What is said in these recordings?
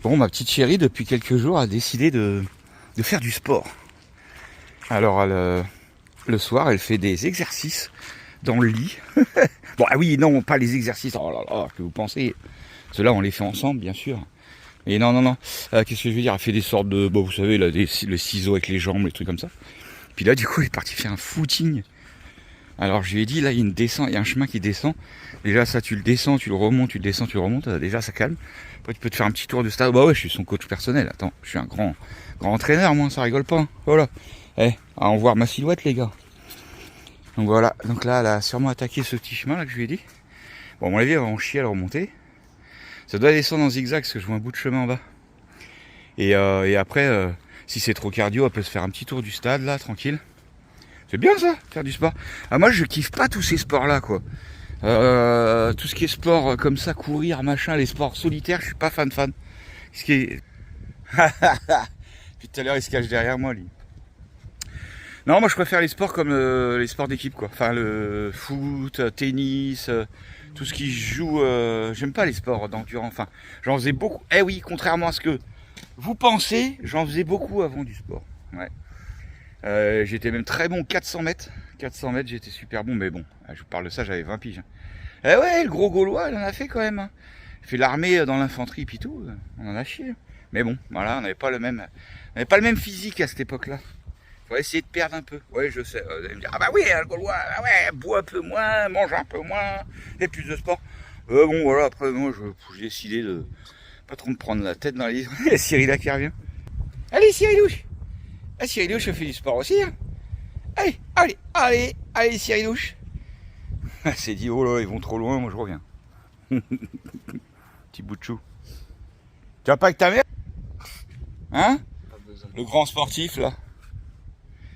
Bon, ma petite chérie, depuis quelques jours, a décidé de faire du sport. Alors, le soir, elle fait des exercices dans le lit. Bon, ah oui, non, pas les exercices. Oh là là, que vous pensez? Ceux-là, on les fait ensemble, bien sûr. Et non. Qu'est-ce que je veux dire? Elle fait des sortes de, bon, vous savez, là, le ciseau avec les jambes, les trucs comme ça. Puis là, du coup, elle est partie faire un footing. Alors, je lui ai dit, là, il y a une descente, il y a un chemin qui descend. Déjà, ça, tu le descends, tu le remontes, tu le descends, tu le remontes. Déjà, ça calme. Après, tu peux te faire un petit tour de stade. Bah ouais, je suis son coach personnel. Attends, je suis un grand entraîneur, moi, ça rigole pas. Hein. Voilà. À en voir ma silhouette, les gars. Donc voilà. Donc là, elle a sûrement attaqué ce petit chemin, là, que je lui ai dit. Bon, à mon avis, elle va en chier à le remonter. Ça doit descendre en zigzag, parce que je vois un bout de chemin en bas. Et après, si c'est trop cardio, elle peut se faire un petit tour du stade, là, tranquille. C'est bien ça, faire du sport. Ah, moi, je kiffe pas tous ces sports-là, quoi. Tout ce qui est sport comme ça, courir, machin, les sports solitaires, je suis pas fan. Ce qui est... Puis tout à l'heure, il se cache derrière moi, lui. Non, moi, je préfère les sports comme les sports d'équipe, quoi. Enfin, le foot, tennis, tout ce qui se joue... J'aime pas les sports d'endurance. Enfin, j'en faisais beaucoup. Eh oui, contrairement à ce que vous pensez, j'en faisais beaucoup avant du sport. Ouais. J'étais même très bon 400 mètres. 400 mètres, j'étais super bon, mais bon, je vous parle de ça, j'avais 20 piges. Eh ouais, le gros Gaulois, il en a fait quand même. Il fait l'armée dans l'infanterie, puis tout. On en a chié. Mais bon, voilà, on n'avait pas le même physique à cette époque-là. Il faut essayer de perdre un peu. Ouais, je sais. Vous allez me dire, ah bah oui, le Gaulois, ah ouais, bois un peu moins, mange un peu moins, et plus de sport. Bon, voilà, après, moi, j'ai décidé de pas trop me prendre la tête dans les... Il y a Cyril qui revient. Allez, Cyrilouche. Ah, Cyrilouche, fait du sport aussi, hein. Allez, Cyrilouche. Elle s'est dit, oh là, ils vont trop loin, moi je reviens. Petit bout de chou. Tu vas pas avec ta mère? Hein? Le grand sportif, là.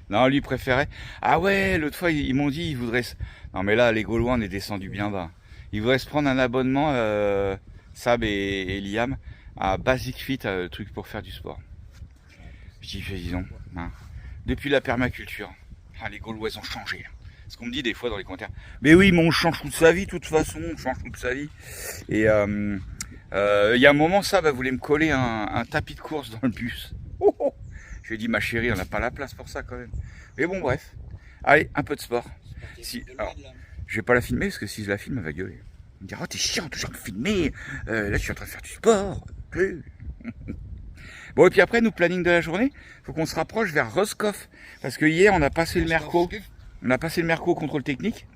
Non, lui préférait. Ah ouais, l'autre fois, ils m'ont dit, ils voudraient... Non, mais là, les Gaulois, on est descendu bien bas. Ils voudraient se prendre un abonnement, Sab et Liam, à Basic Fit, le truc pour faire du sport. Je dis, dis donc, hein. Depuis la permaculture, les Gaulois ont changé. Ce qu'on me dit des fois dans les commentaires. Mais oui, mais on change toute sa vie, de toute façon, on change toute sa vie. Et il y a un moment, ça voulait me coller un tapis de course dans le bus. Je lui ai dit, ma chérie, on n'a pas la place pour ça quand même. Mais bon, bref. Allez, un peu de sport. Alors, je vais pas la filmer parce que si je la filme, elle va gueuler. Elle me dira, oh, t'es chiant, toujours me filmer. Là, je suis en train de faire du sport. Bon, et puis après, nous, planning de la journée, faut qu'on se rapproche vers Roscoff. Parce que hier, on a passé le Merco. On a passé le Merco au contrôle technique.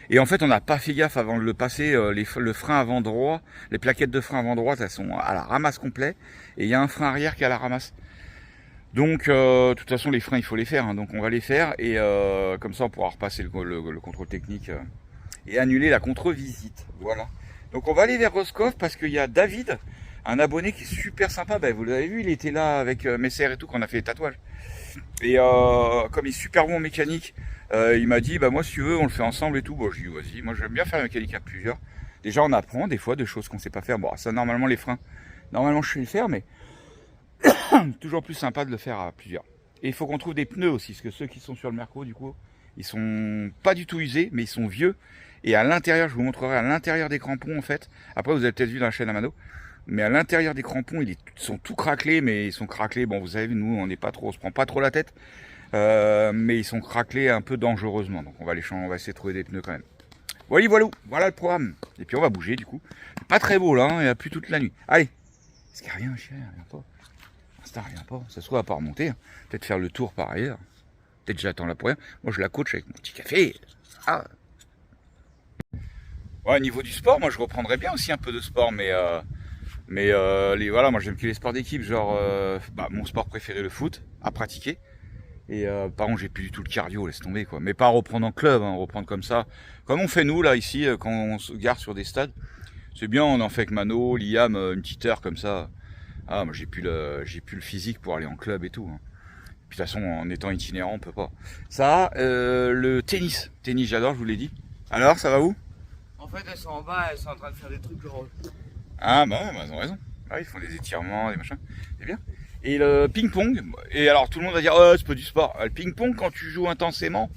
Et en fait, on n'a pas fait gaffe avant de le passer. Le frein avant droit, les plaquettes de frein avant droite, elles sont à la ramasse complet. Et il y a un frein arrière qui est à la ramasse. Donc, de toute façon, les freins, il faut les faire. Hein, donc, on va les faire. Et comme ça, on pourra repasser le contrôle technique et annuler la contre-visite. Voilà. Donc, on va aller vers Roscoff parce qu'il y a David, un abonné qui est super sympa. Vous l'avez vu, il était là avec Messer et tout, quand on a fait les tatouages. Et comme il est super bon en mécanique, il m'a dit, moi si tu veux, on le fait ensemble et tout. Bon, je dis, vas-y, moi j'aime bien faire la mécanique à plusieurs. Déjà, on apprend des fois de choses qu'on sait pas faire. Bon, ça, normalement, les freins, normalement, je sais le faire, mais toujours plus sympa de le faire à plusieurs. Et il faut qu'on trouve des pneus aussi, parce que ceux qui sont sur le Merco, du coup, ils sont pas du tout usés, mais ils sont vieux. Et à l'intérieur, je vous montrerai à l'intérieur des crampons, en fait. Après, vous avez peut-être vu dans la chaîne Amano. Mais à l'intérieur des crampons, ils sont tout craquelés, mais ils sont craquelés. Bon, vous savez, nous, on se prend pas trop la tête. Mais ils sont craquelés un peu dangereusement. Donc, on va essayer de trouver des pneus quand même. Voilà le programme. Et puis, on va bouger, du coup. C'est pas très beau, là, hein, il n'y a plus toute la nuit. Allez. Est-ce qu'il n'y a rien, chien? Il vient pas. Ça revient pas. Ça se trouve, à pas remonter. Hein. Peut-être faire le tour par ailleurs. Peut-être j'attends là pour rien. Moi, je la coach avec mon petit café. Ah. Ouais, au niveau du sport, moi, je reprendrais bien aussi un peu de sport, mais voilà, moi j'aime que les sports d'équipe, genre mon sport préféré, le foot, à pratiquer. Et par contre, j'ai plus du tout le cardio, laisse tomber quoi. Mais pas reprendre en club, hein, reprendre comme ça, comme on fait nous là ici quand on se gare sur des stades. C'est bien, on en fait avec Mano, Liam, une petite heure comme ça. Ah, moi j'ai plus le physique pour aller en club et tout. Hein. Puis de toute façon, en étant itinérant, on peut pas. Ça, le tennis, j'adore, je vous l'ai dit. Alors, ça va où? En fait, elles sont en bas, elles sont en train de faire des trucs genre... Ah elles ont raison. Ah, ils font des étirements, des machins. C'est bien. Et le ping-pong, et alors tout le monde va dire, oh, c'est pas du sport. Le ping-pong, quand tu joues intensément,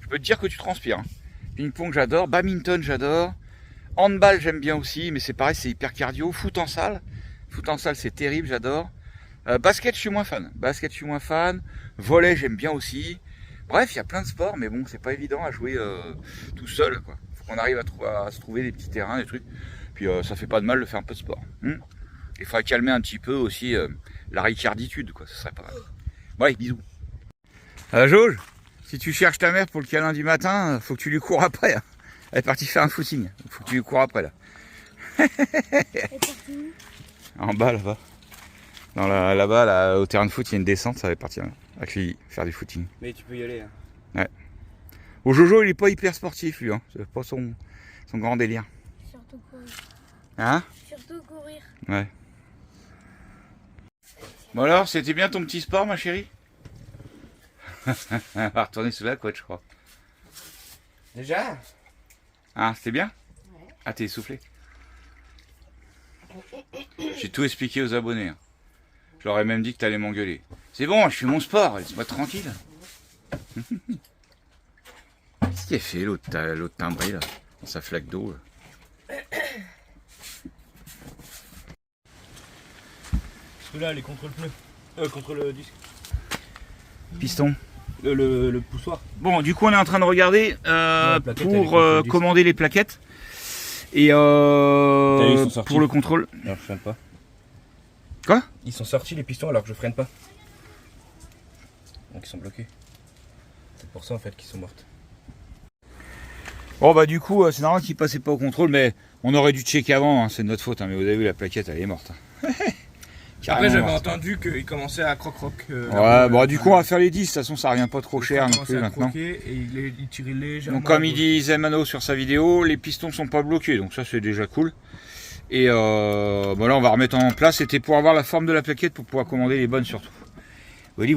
je peux te dire que tu transpires. Hein. Ping-pong, j'adore. Badminton, j'adore. Handball, j'aime bien aussi, mais c'est pareil, c'est hyper cardio. Foot en salle. Foot en salle, c'est terrible, j'adore. Basket, je suis moins fan. Basket, je suis moins fan. Volley, j'aime bien aussi. Bref, il y a plein de sports, mais bon, c'est pas évident à jouer tout seul, quoi. Faut qu'on arrive à se trouver des petits terrains, des trucs. Puis ça fait pas de mal de faire un peu de sport. Il faut calmer un petit peu aussi la ricarditude, quoi. Ce serait pas mal. Bon, allez, bisous. Jauge, si tu cherches ta mère pour le câlin du matin, faut que tu lui cours après. Hein. Elle est partie faire un footing. Faut que tu lui cours après, là. En bas, là-bas. Là-bas, là, au terrain de foot, il y a une descente, ça va partir avec lui faire du footing. Mais tu peux y aller. Hein. Ouais. Au Jojo, il est pas hyper sportif, lui. Hein. C'est pas son grand délire. Surtout courir. Hein? Surtout courir. Ouais. Bon alors, c'était bien ton petit sport, ma chérie? On va retourner sous la couette, je crois. Déjà? Ah, c'était bien? Ouais. Ah, t'es essoufflé? J'ai tout expliqué aux abonnés. Hein. Je leur ai même dit que t'allais m'engueuler. C'est bon, je fais mon sport, laisse-moi tranquille. Qu'est-ce qu'il a fait l'autre timbré là, dans sa flaque d'eau là. Celui-là, elle est contre le pneu. Contre le disque. Piston. Le poussoir. Bon, du coup, on est en train de regarder pour commander les plaquettes. Et pour le contrôle. Alors, je freine pas. Quoi? Ils sont sortis les pistons alors que je freine pas. Donc ils sont bloqués. C'est pour ça en fait qu'ils sont mortes. Bon bah du coup c'est normal qu'ils passaient pas au contrôle, mais on aurait dû checker avant, hein, c'est de notre faute, hein, mais vous avez vu la plaquette elle est morte. Après j'avais entendu qu'ils commençaient à croc-croc. Ouais bon du coup on va faire les 10, de toute façon ça revient pas trop cher non plus maintenant. Et il tirait légèrement. Donc comme il disait Mano sur sa vidéo, les pistons sont pas bloqués, donc ça c'est déjà cool. Et bon là on va remettre en place, c'était pour avoir la forme de la plaquette pour pouvoir commander les bonnes surtout. Voilà.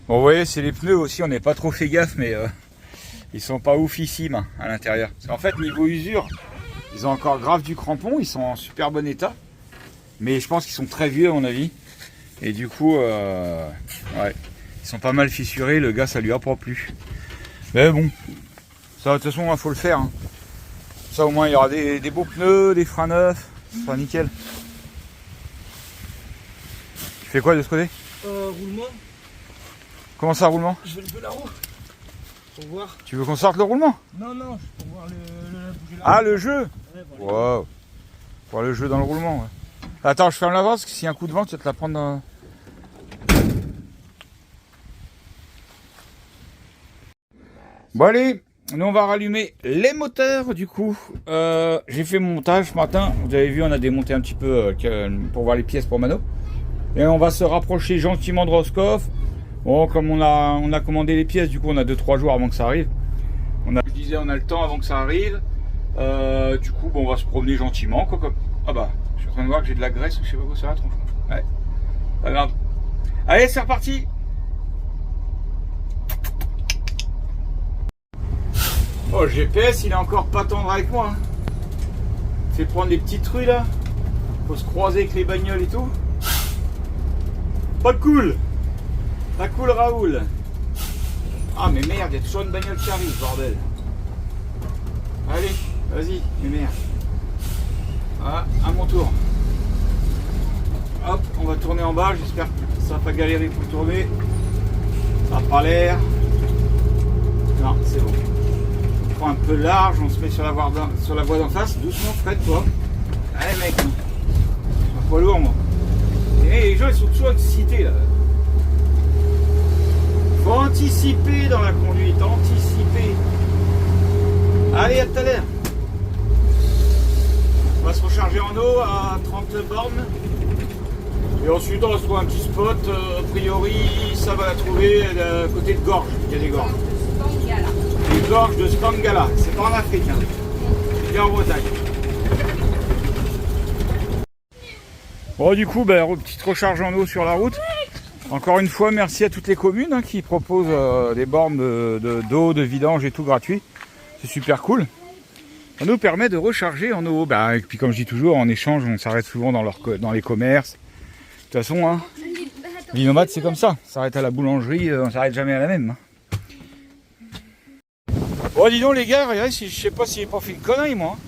Bon vous voyez c'est les pneus aussi, on n'est pas trop fait gaffe mais ils sont pas oufissimes à l'intérieur. En fait niveau usure, ils ont encore grave du crampon, ils sont en super bon état. Mais je pense qu'ils sont très vieux à mon avis. Et du coup ouais, ils sont pas mal fissurés, le gars ça lui a pas plu. Mais bon, ça de toute façon il faut le faire. Hein. Ça au moins il y aura des beaux pneus, des freins neufs, ça sera nickel. Tu fais quoi de ce côté? Roulement. Comment ça roulement? Je vais lever la roue. Pour voir. Tu veux qu'on sorte le roulement? Non, pour voir bouger la roue. Ah le jeu? Ouais, voilà. Wow. Pour voir le jeu dans le roulement, ouais. Attends, je ferme la vente parce que s'il y a un coup de vent, tu vas te la prendre dans... Bon allez, nous on va rallumer les moteurs du coup. J'ai fait mon montage ce matin, vous avez vu on a démonté un petit peu pour voir les pièces pour Mano. Et on va se rapprocher gentiment de Roscoff. Bon comme on a commandé les pièces, du coup on a 2-3 jours avant que ça arrive. Je disais on a le temps avant que ça arrive. Du coup bon, on va se promener gentiment quoi, comme... Ah bah, je suis en train de voir que j'ai de la graisse, je sais pas quoi ça va tronche. Ouais, pas grave. Allez c'est reparti. Oh, le GPS, il est encore pas tendre avec moi. Hein. Fait prendre les petites rues là. Faut se croiser avec les bagnoles et tout. Pas cool. Pas cool, Raoul. Ah, mais merde, il y a toujours une bagnole qui arrive, bordel. Allez, vas-y, mais merde. Ah, à mon tour. Hop, on va tourner en bas. J'espère que ça va pas galérer pour tourner. Ça n'a pas l'air. Non, c'est bon. Un peu large, on se met sur la voie d'en face, doucement Fred toi. Allez mec, je suis pas lourd moi. Et les gens ils sont toujours excités là. Faut anticiper dans la conduite, anticiper. Allez à tout à l'heure. On va se recharger en eau à 30 bornes. Et ensuite on va se trouver un petit spot, a priori ça va la trouver à côté de Gorge, il y a des gorges. Les gorges de Stangala, c'est pas en Afrique, hein. C'est bien en Bretagne. Bon du coup, petite recharge en eau sur la route. Encore une fois, merci à toutes les communes hein, qui proposent des bornes d'eau, de vidange et tout gratuit. C'est super cool. Ça nous permet de recharger en eau. Et puis comme je dis toujours, en échange, on s'arrête souvent dans les commerces. De toute façon, hein, les nomades c'est comme ça. On s'arrête à la boulangerie, on s'arrête jamais à la même. Hein. Bon dis donc les gars, regardez, je sais pas si j'ai pas fait une connerie moi.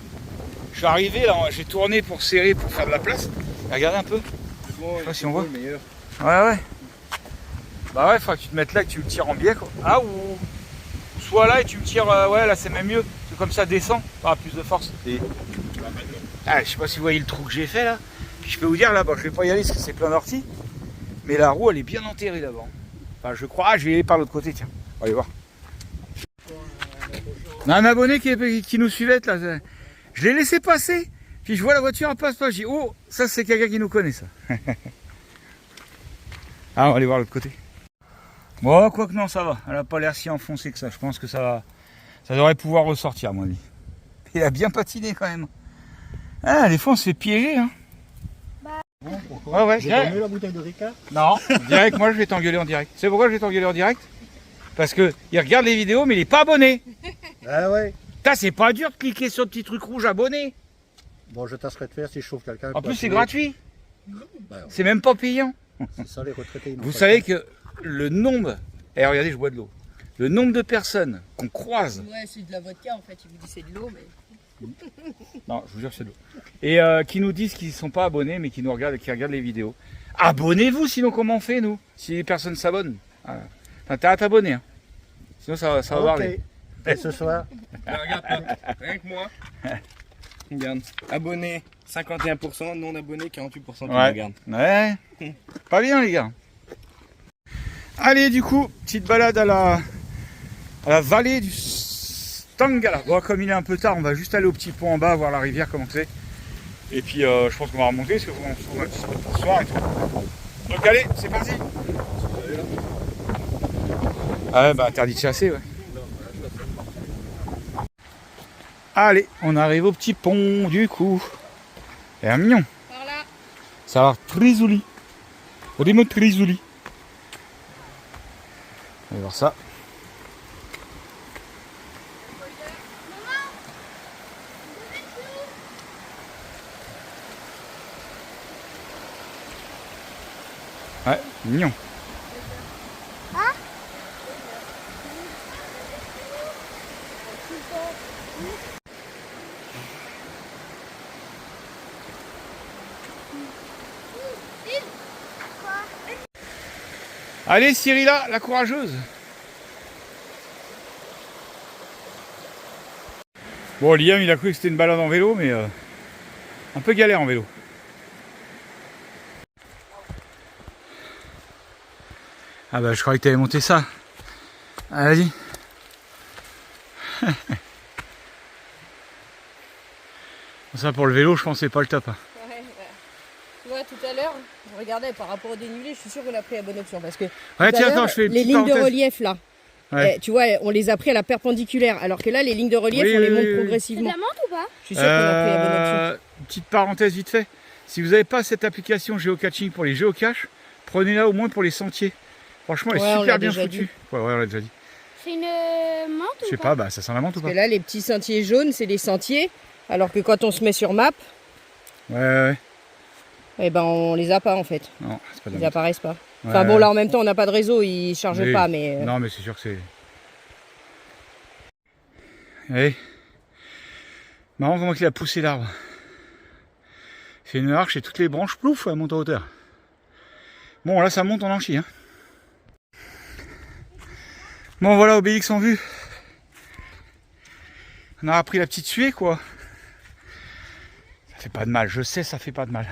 suis arrivé là, j'ai tourné pour serrer, pour faire de la place. Regardez un peu. Je sais pas si on voit. Ouais. Bah ouais, faudra que tu te mettes là, que tu me tires en biais quoi. Ah ou soit là et tu me tires, ouais là c'est même mieux. C'est comme ça descend, t'auras plus de force. Et... Ah, je sais pas si vous voyez le trou que j'ai fait là. Puis je peux vous dire là-bas, je vais pas y aller parce que c'est plein d'orties. Mais la roue elle est bien enterrée là-bas. Enfin je crois, je vais y aller par l'autre côté, tiens. On va aller voir. On a un abonné qui nous suivait là. Je l'ai laissé passer. Puis je vois la voiture, elle passe pas. Je dis, oh, ça c'est quelqu'un qui nous connaît ça. Ah, on va aller voir l'autre côté. Bon, quoi que non, ça va. Elle n'a pas l'air si enfoncée que ça. Je pense que ça devrait pouvoir ressortir, à mon avis. Il a bien patiné quand même. Ah, des fois on se fait piéger. Hein. Ouais. J'ai tourné la bouteille de Ricard. Non, direct, moi je vais t'engueuler en direct. C'est pourquoi je vais t'engueuler en direct? Parce que il regarde les vidéos, mais il est pas abonné. Ah ouais. Putain, c'est pas dur de cliquer sur le petit truc rouge abonné. Bon, je tâcherai de faire si je trouve quelqu'un. En plus, c'est gratuit. C'est même pas payant. C'est ça, les retraités. Vous savez que le nombre... Eh, regardez, je bois de l'eau. Le nombre de personnes qu'on croise... Ouais, c'est de la vodka en fait, il vous dit c'est de l'eau, mais... Non, je vous jure, c'est de l'eau. Et qui nous disent qu'ils ne sont pas abonnés, mais qui nous regardent, qui regardent les vidéos. Abonnez-vous, sinon comment on fait, nous? Si les personnes s'abonnent. Enfin, t'as à t'abonner. Hein. Sinon, ça va parler. Et ce soir. Regarde, rien que moi. Regarde, abonnés 51%, non abonnés 48% qui me regardent. Ouais. Pas bien les gars. Allez du coup, petite balade à la vallée du Tangala. Bon, comme il est un peu tard, on va juste aller au petit pont en bas, voir la rivière comment c'est. Et puis je pense qu'on va remonter parce qu'on se trouve un petit peu pour ce soir et tout. Donc allez, c'est parti. Ah ouais, bah interdit de chasser, ouais. Allez, on arrive au petit pont du coup. Et un mignon. Par là. Ça a l'air très joli. Vraiment très joli. On va voir ça. Ouais, mignon. Allez Cyrilla, la courageuse. Bon, Liam il a cru que c'était une balade en vélo, mais un peu galère en vélo. Ah bah je croyais que tu avais monté ça. Ah, vas-y. Ça pour le vélo, je pense que c'est pas le top. Hein. Ouais, tu vois, tout à l'heure, je regardais par rapport au dénivelé, je suis sûr qu'on a pris la bonne option parce que Ouais, tiens, attends, je fais une les petite lignes de parenthèse. relief là, Ouais. tu vois, on les a pris à la perpendiculaire, alors que là, les lignes de relief, Oui, on les oui, monte oui. C'est de progressivement. la menthe ou pas? Je suis sûr qu'on a pris la bonne option. Petite parenthèse vite fait. Si vous n'avez pas cette application géocaching pour les géocaches, prenez-la au moins pour les sentiers. Franchement, elle Ouais, est on super l'a bien déjà foutue. dit. Ouais, on l'a déjà dit. C'est une menthe Je ou sais pas? pas, bah ça sent la menthe ou pas? Parce que là, les petits sentiers jaunes, c'est les sentiers, alors que quand on se met sur map, Ouais. eh ben, on les a pas en fait. Non, c'est pas de Ils la menthe. apparaissent pas. Ouais, Enfin bon, ouais. là en même temps, on n'a pas de réseau, ils chargent Oui. pas, mais. Non, mais c'est sûr que c'est. Allez. Marrant comment il a poussé l'arbre. Il fait une arche et toutes les branches, plouf, elles montent en hauteur. Bon, là ça monte, on en chie. Hein. Bon, voilà, Obélix en vue. On a appris la petite suée, quoi. Ça fait pas de mal, je sais, ça fait pas de mal.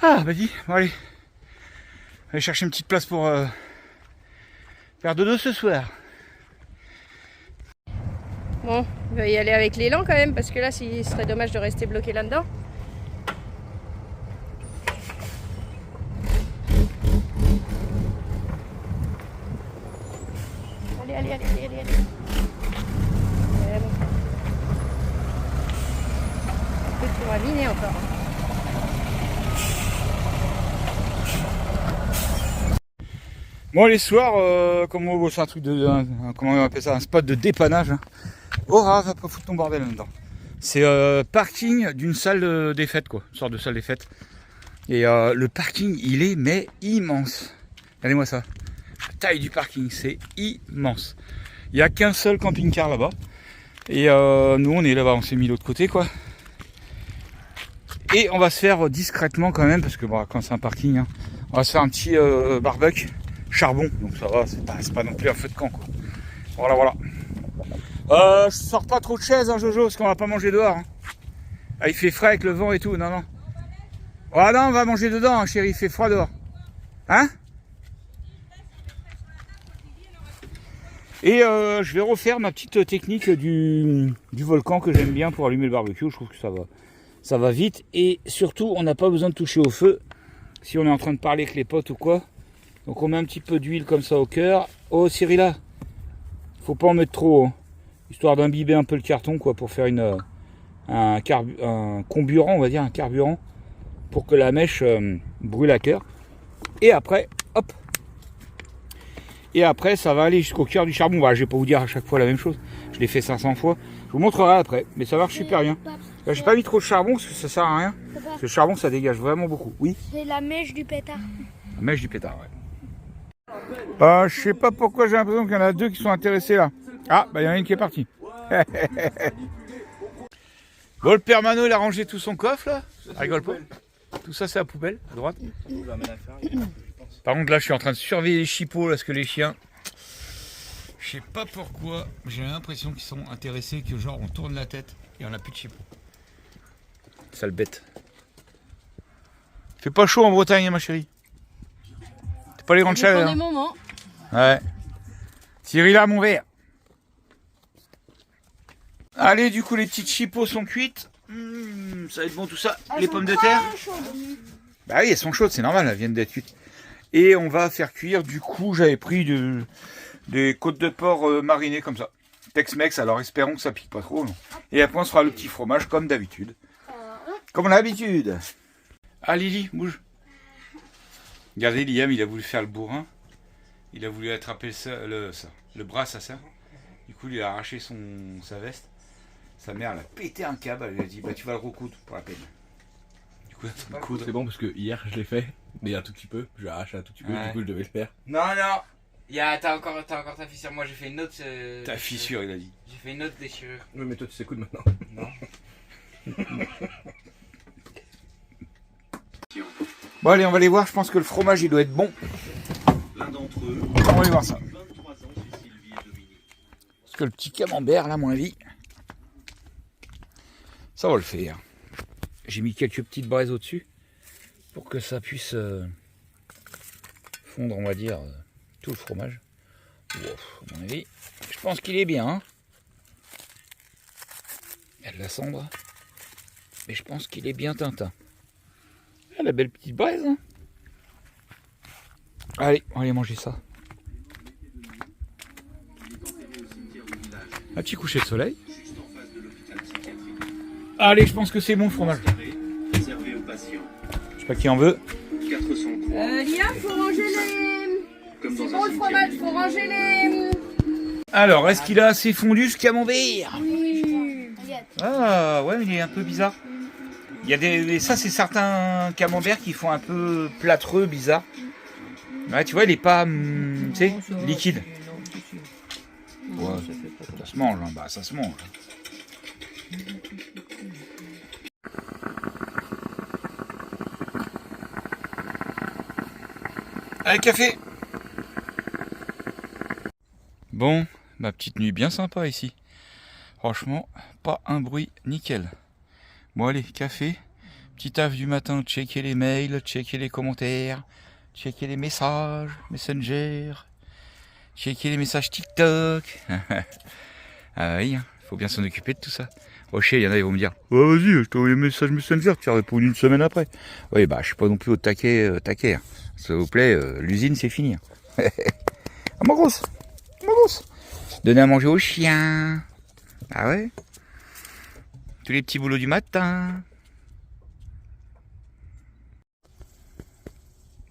Ah, bah dis, bon, allez. Aller chercher une petite place pour faire dodo ce soir. Bon, on va y aller avec l'élan quand même, parce que là, ce serait dommage de rester bloqué là-dedans. Allez. Bon. Un peu trop raviné encore. Bon, les soirs, comment c'est un truc de, comment on appelle ça, un spot de dépannage. Hein. Aura, va pas foutre ton bordel là-dedans. C'est parking d'une salle des fêtes, quoi, une sorte de salle des fêtes. Et le parking, il est mais immense. Regardez-moi ça. La taille du parking, c'est immense. Il n'y a qu'un seul camping-car là-bas. Et nous on est là-bas, on s'est mis de l'autre côté quoi. Et on va se faire discrètement quand même, parce que bon, quand c'est un parking, hein, on va se faire un petit barbecue charbon. Donc ça va, c'est pas non plus un feu de camp quoi. Voilà. Je sors pas trop de chaises hein, Jojo, parce qu'on va pas manger dehors. Hein. Ah, il fait frais avec le vent et tout, non. Ah non, on va manger dedans hein, chérie, il fait froid dehors. Hein? Et je vais refaire ma petite technique du volcan que j'aime bien pour allumer le barbecue. Je trouve que ça va vite. Et surtout, on n'a pas besoin de toucher au feu si on est en train de parler avec les potes ou quoi. Donc on met un petit peu d'huile comme ça au cœur. Oh Cyrilla, faut pas en mettre trop, hein, histoire d'imbiber un peu le carton quoi, pour faire un comburant, on va dire, un carburant, pour que la mèche brûle à cœur. Et après, hop. Et après, ça va aller jusqu'au cœur du charbon. Voilà, je vais pas vous dire à chaque fois la même chose. Je l'ai fait 500 fois. Je vous montrerai après. Mais ça marche super bien. Là, j'ai pas mis trop de charbon parce que ça sert à rien. Parce que le charbon, ça dégage vraiment beaucoup. Oui. C'est la mèche du pétard. La mèche du pétard, ouais. Je sais pas pourquoi j'ai l'impression qu'il y en a deux qui sont intéressés là. Ah, bah il y en a une qui est partie. Bon, le père Mano, il a rangé tout son coffre là. Rigole pas. Tout ça, c'est la poubelle, à droite. Par contre, là, je suis en train de surveiller les chipots, là, parce que les chiens, je sais pas pourquoi, j'ai l'impression qu'ils sont intéressés, que genre, on tourne la tête et on n'a plus de chipots. Sale bête. Fait pas chaud en Bretagne, hein, ma chérie. C'est pas les grandes chaleurs. Des moments. Ouais. Cyril, là, mon verre. Allez, du coup, les petites chipots sont cuites. Ça va être bon tout ça. Les pommes de terre. Bah oui, elles sont chaudes, c'est normal, elles viennent d'être cuites. Et on va faire cuire, du coup, j'avais pris des côtes de porc marinées comme ça. Tex-Mex, alors espérons que ça pique pas trop. Non. Et après, on se fera le petit fromage comme d'habitude. Comme l'habitude. Ah, Lily, bouge. Regardez, Liam, il a voulu faire le bourrin. Il a voulu attraper le bras à sa sœur. Du coup, il a arraché sa veste. Sa mère, elle a pété un câble. Elle lui a dit, bah, tu vas le recoudre pour la peine. C'est bon parce que hier je l'ai fait, mais un tout petit peu, j'ai arraché un tout petit peu, Ouais. du coup je devais le faire. Non, t'as encore ta fissure. Moi j'ai fait une autre. Ta fissure, il a dit. J'ai fait une autre déchirure. Oui, mais toi tu sais coudre maintenant. Non. Bon, allez, on va aller voir. Je pense que le fromage, il doit être bon. L'un d'entre eux, On va aller voir ça. 23 ans, c'est Sylvie et Dominique. Parce que le petit camembert, là, à mon avis, ça va le faire. J'ai mis quelques petites braises au-dessus pour que ça puisse fondre, on va dire, tout le fromage. Ouf, à mon avis, je pense qu'il est bien. Hein. Il y a de la cendre, mais je pense qu'il est bien Tintin. Ah, la belle petite braise. Hein. Allez, on va aller manger ça. Un petit coucher de soleil. Allez, je pense que c'est bon le fromage. Réservé aux patients. Je sais pas qui en veut. 400 croix. Liam, faut ranger les. Comme C'est dans bon un le fromage, cimetière. faut ranger les. Alors, est-ce qu'il a assez fondu ce camembert? Oui, regarde. Ah, ouais, mais il est un peu bizarre. Il y a ça, c'est certains camemberts qui font un peu plâtreux, bizarre. Ouais, tu vois, il est pas, tu sais, liquide. Ouais, ça se mange, hein. Bah, ça se mange. Allez, café. Bon, ma petite nuit bien sympa ici. Franchement, pas un bruit, nickel. Bon allez, café. Petit taf du matin, checker les mails, checker les commentaires, checker les messages, Messenger, checker les messages TikTok. Ah oui, faut bien s'en occuper de tout ça. Oh chier, il y en a, ils vont me dire, oh, vas-y, je t'ai envoyé un message Messenger, tu as répondu une semaine après. Oui, bah je suis pas non plus au taquet, taquet. S'il vous plaît, l'usine c'est fini. Ah ma grosse, donner à manger aux chiens. Ah ouais. Tous les petits boulots du matin.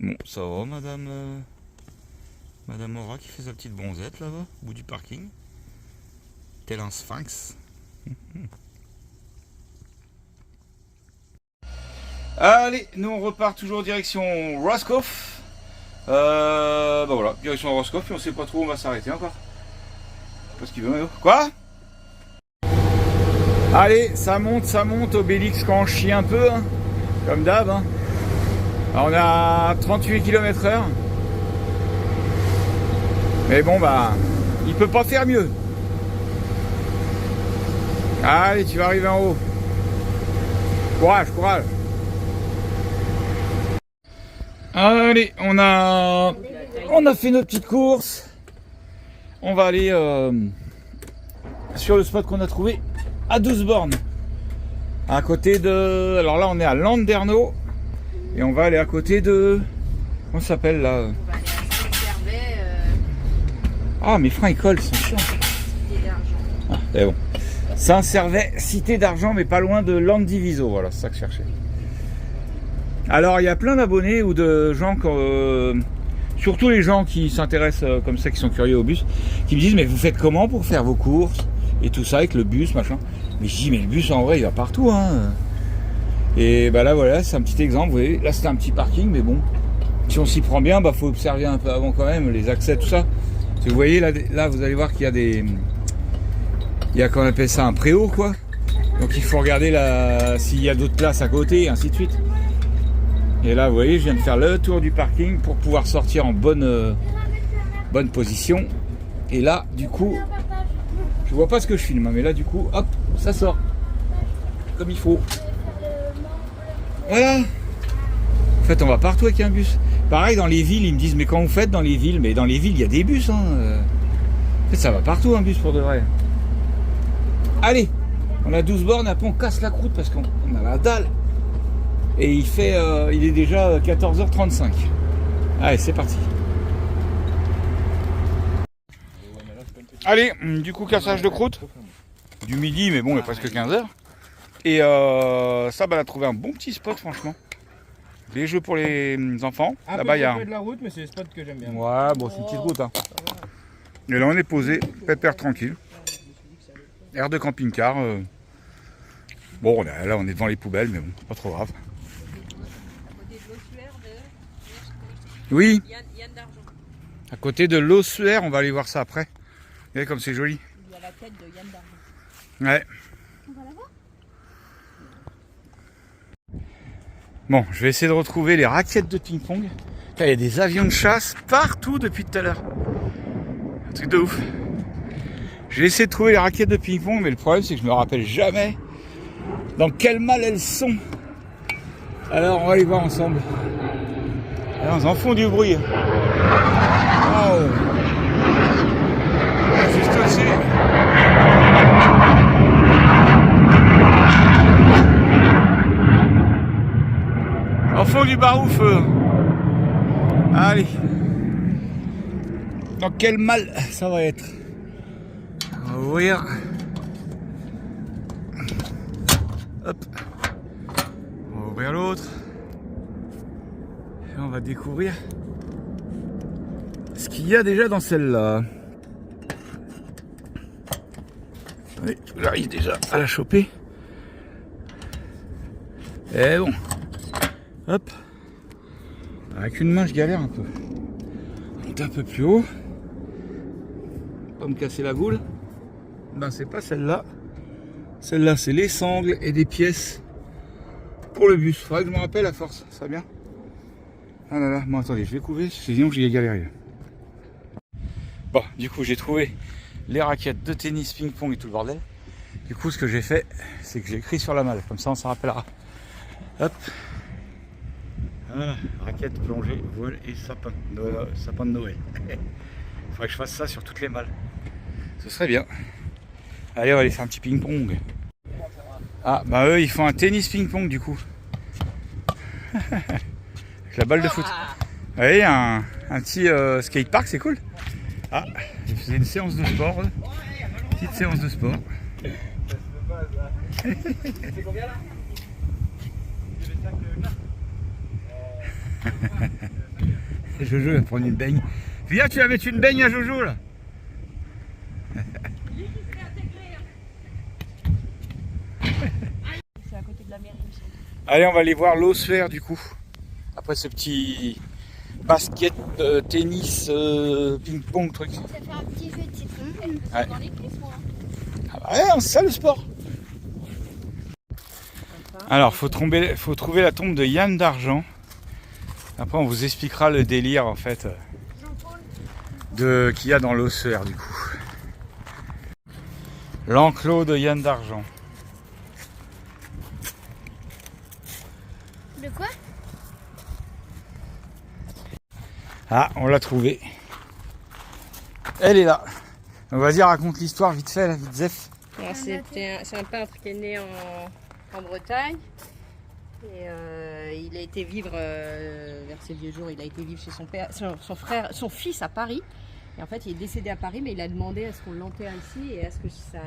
Bon, ça va, madame. Madame Aura qui fait sa petite bronzette là-bas, au bout du parking. Tel un sphinx. Allez, nous on repart toujours direction Roscoff. Bah voilà, direction Roscoff, et on sait pas trop où on va s'arrêter encore. Je sais pas ce qu'il veut, mais... Quoi? Allez, ça monte, Obélix quand on chie un peu, hein, comme d'hab. Hein. Alors on a 38 km/h. Mais bon, bah, il peut pas faire mieux. Allez, tu vas arriver en haut. Courage, courage. Allez, on a fait notre petite course. On va aller sur le spot qu'on a trouvé à 12 bornes. À côté de... Alors là, on est à Landerneau. Et on va aller à côté de... Comment ça s'appelle là? On va aller à Saint-Gervais, Ah, mes freins ils collent, ils sont chiants. Cité d'Argent. Ah, c'est bon. Saint-Servais, Cité d'Argent, mais pas loin de Landiviso. Voilà, c'est ça que je cherchais. Alors, il y a plein d'abonnés ou de gens, surtout les gens qui s'intéressent comme ça, qui sont curieux au bus, qui me disent, mais vous faites comment pour faire vos courses et tout ça avec le bus, machin. Mais je dis, mais le bus en vrai, il va partout, hein. Et bah là, voilà, c'est un petit exemple. Vous voyez, là, c'était un petit parking, mais bon, si on s'y prend bien, bah, faut observer un peu avant quand même les accès, tout ça. Si vous voyez, là, vous allez voir qu'il y a des... Il y a, qu'on appelle ça, un préau, quoi. Donc, il faut regarder s'il y a d'autres places à côté, et ainsi de suite. Et là, vous voyez, je viens de faire le tour du parking pour pouvoir sortir en bonne position. Et là, du coup, je vois pas ce que je filme, mais là, du coup, hop, ça sort. Comme il faut. Voilà. En fait, on va partout avec un bus. Pareil, dans les villes, ils me disent, mais quand vous faites dans les villes, mais dans les villes, il y a des bus. Hein. En fait, ça va partout, un bus, pour de vrai. Allez, on a 12 bornes, après on casse la croûte parce qu'on a la dalle. Et il est déjà 14h35. Allez, c'est parti. Allez, du coup, cassage de croûte. Du midi, mais bon, il est presque 15h. Et ça, bah, on a trouvé un bon petit spot, franchement. Les jeux pour les enfants. Là-bas, il y a... de la route, mais c'est le spot que j'aime bien. Ouais, bon, c'est une petite route. Hein. Et là, on est posé, pépère tranquille. Air de camping-car. Bon, là, on est devant les poubelles, mais bon, c'est pas trop grave. Oui. À côté de l'Ossuaire, on va aller voir ça après. Vous voyez comme c'est joli. Il y a la tête de Yann d'Argent. Ouais. Bon, je vais essayer de retrouver les raquettes de ping-pong. Il y a des avions de chasse partout depuis tout à l'heure. Un truc de ouf. J'ai essayé de trouver les raquettes de ping-pong, mais le problème c'est que je me rappelle jamais dans quel mal elles sont. Alors on va les voir ensemble. Alors, ils en font du bruit. Wow. Juste aussi. En fond du barouf. Allez. Dans quel mal ça va être? On va ouvrir. Hop. On va ouvrir l'autre. Et on va découvrir ce qu'il y a déjà dans celle-là. Allez, j'arrive déjà à la choper. Et bon. Hop. Avec une main, je galère un peu. On monte un peu plus haut. Pas me casser la goule. Ben, c'est pas celle-là. Celle-là, c'est les sangles et des pièces pour le bus. Faudrait que je me rappelle à force. Ça va bien? Ah là là. Bon, attendez, je vais couver. Sinon, j'y ai galéré. Bon, du coup, j'ai trouvé les raquettes de tennis, ping-pong et tout le bordel. Du coup, ce que j'ai fait, c'est que j'ai écrit sur la malle. Comme ça, on s'en rappellera. Hop. Voilà, raquettes, plongée, voile et sapin de Noël. Il faudrait que je fasse ça sur toutes les malles. Ce serait bien. Allez, on va aller faire un petit ping-pong. Ah, bah eux, ils font un tennis ping-pong du coup. Avec la balle de foot. Vous voyez, un petit skatepark, c'est cool. Ah, je faisais une séance de sport. Petite séance de sport. C'est combien là? Jojo va prendre une baigne. Viens, tu vas mettre une baigne à Jojo là. C'est à côté de la mairie. Allez, on va aller voir l'Ossuaire du coup. Après ce petit basket, tennis, ping-pong truc. Ça fait un petit jeu de citron. Ouais. Dans les cuisses, moi. Ah bah ouais, c'est ça le sport. pas. Alors, faut trouver la tombe de Yann d'Argent. Après, on vous expliquera le délire, en fait, qu'il y a dans l'ossuaire, du coup. L'enclos de Yann d'Argent. De quoi? Ah, on l'a trouvé. Elle est là. Donc, vas-y, raconte l'histoire vite fait, là, vite zef. C'est un peintre qui est né en Bretagne. Et il a été vivre, vers ses vieux jours, il a été vivre chez son père, son fils à Paris. Et en fait, il est décédé à Paris, mais il a demandé à ce qu'on l'enterre ici et à ce que sa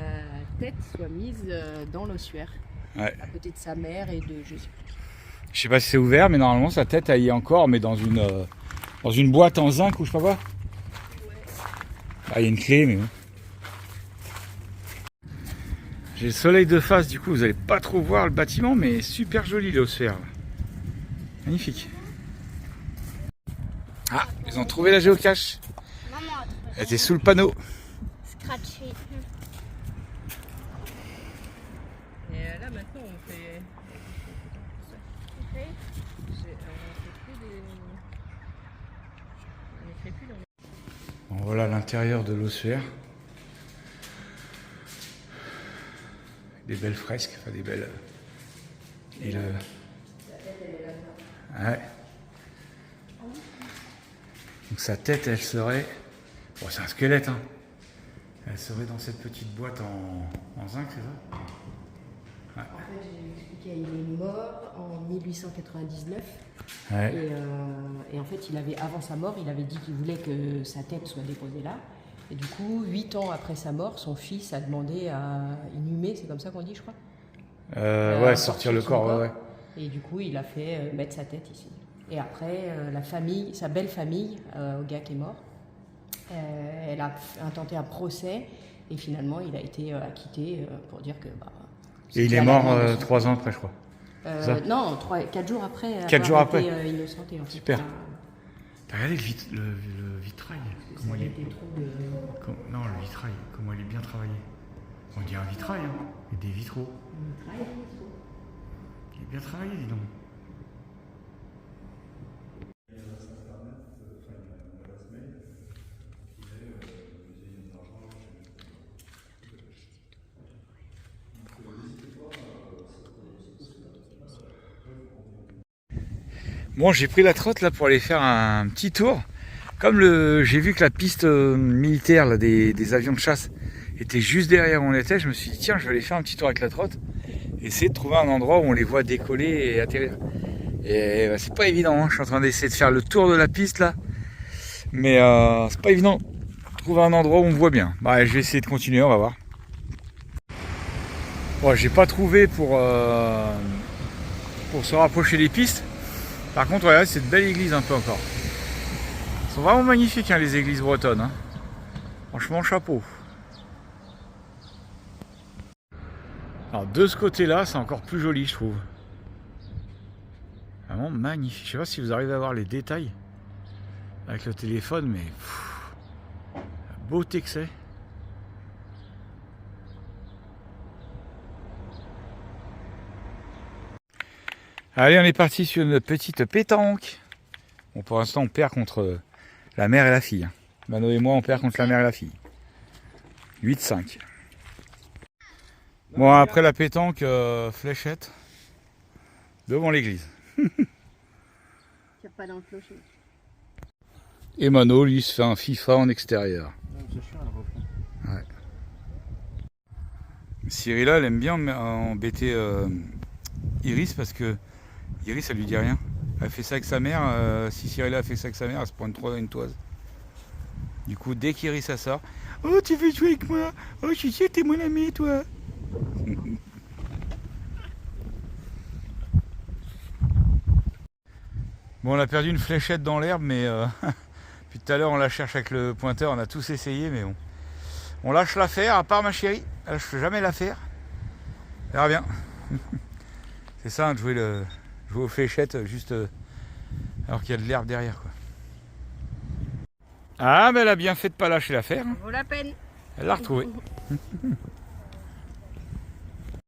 tête soit mise dans l'ossuaire. Ouais. À côté de sa mère et de je sais plus. Je sais pas si c'est ouvert, mais normalement, sa tête, elle y est encore, mais dans une boîte en zinc ou je sais pas quoi. Ah, il y a une clé, mais bon. J'ai le soleil de face, du coup, vous allez pas trop voir le bâtiment, mais super joli l'ossuaire. Magnifique. Ah, ils ont trouvé la géocache. Maman a trouvé. Elle était sous le panneau. Scratché. Et là maintenant on fait. On n'écrit plus dans les. Bon, voilà l'intérieur de l'ossuaire. Des belles fresques, enfin des belles. Et le. Ouais. Donc sa tête, elle serait. Bon, c'est un squelette, hein. Elle serait dans cette petite boîte en zinc, c'est ça? En fait, j'ai expliqué, il est mort en 1899. Ouais. Et en fait, avant sa mort, il avait dit qu'il voulait que sa tête soit déposée là. Et du coup, 8 ans après sa mort, son fils a demandé à inhumer, c'est comme ça qu'on dit, je crois. Ouais, sortir le corps, ouais. Et du coup, il a fait mettre sa tête ici. Et après, la famille, sa belle famille, au gars qui est mort, elle a intenté un procès et finalement, il a été acquitté pour dire que. Et il est mort 3 ans après, je crois. Non, 4 jours après. 4 jours après. Innocenté, en fait. Super. T'as regardé le vitrail? Comment il est... Non, le vitrail, comment il est bien travaillé. On dit un vitrail, hein, et des vitraux. Il est bien travaillé, dis donc. Bon, j'ai pris la trotte là pour aller faire un petit tour. Comme j'ai vu que la piste militaire là, des avions de chasse était juste derrière où on était, je me suis dit tiens, je vais aller faire un petit tour avec la trotte, essayer de trouver un endroit où on les voit décoller et atterrir. Et c'est pas évident, hein. Je suis en train d'essayer de faire le tour de la piste là, mais c'est pas évident de trouver un endroit où on me voit bien. Bah, je vais essayer de continuer, on va voir. Bon, j'ai pas trouvé pour se rapprocher des pistes. Par contre, regardez cette belle église un peu encore. Elles sont vraiment magnifiques, hein, les églises bretonnes. Hein. Franchement, chapeau. Alors, de ce côté-là, c'est encore plus joli, je trouve. Vraiment magnifique. Je sais pas si vous arrivez à voir les détails avec le téléphone, mais la beauté que c'est. Allez, on est parti sur une petite pétanque. Bon, pour l'instant, on perd contre la mère et la fille. Mano et moi, on perd contre la mère et la fille. 8-5. Bon, après la pétanque, fléchette devant l'église. Tire pas dans le clocher. Et Mano, lui, se fait un FIFA en extérieur. Ouais. Cyrilla, elle aime bien embêter Iris parce que Iris, elle lui dit rien. Elle fait ça avec sa mère. Si Cyrilla a fait ça avec sa mère, elle se prend une toise. Du coup, dès qu'Iris ça sort, oh, tu veux jouer avec moi? Oh, je suis sûr que t'es mon ami, toi. Bon, on a perdu une fléchette dans l'herbe, mais puis tout à l'heure, on la cherche avec le pointeur. On a tous essayé, mais bon. On lâche l'affaire, à part ma chérie. Elle lâche jamais l'affaire. Elle verra bien. C'est ça, de jouer aux fléchettes juste alors qu'il y a de l'herbe derrière, quoi. Ah, mais elle a bien fait de pas lâcher l'affaire. Hein. Ça vaut la peine. Elle l'a retrouvée.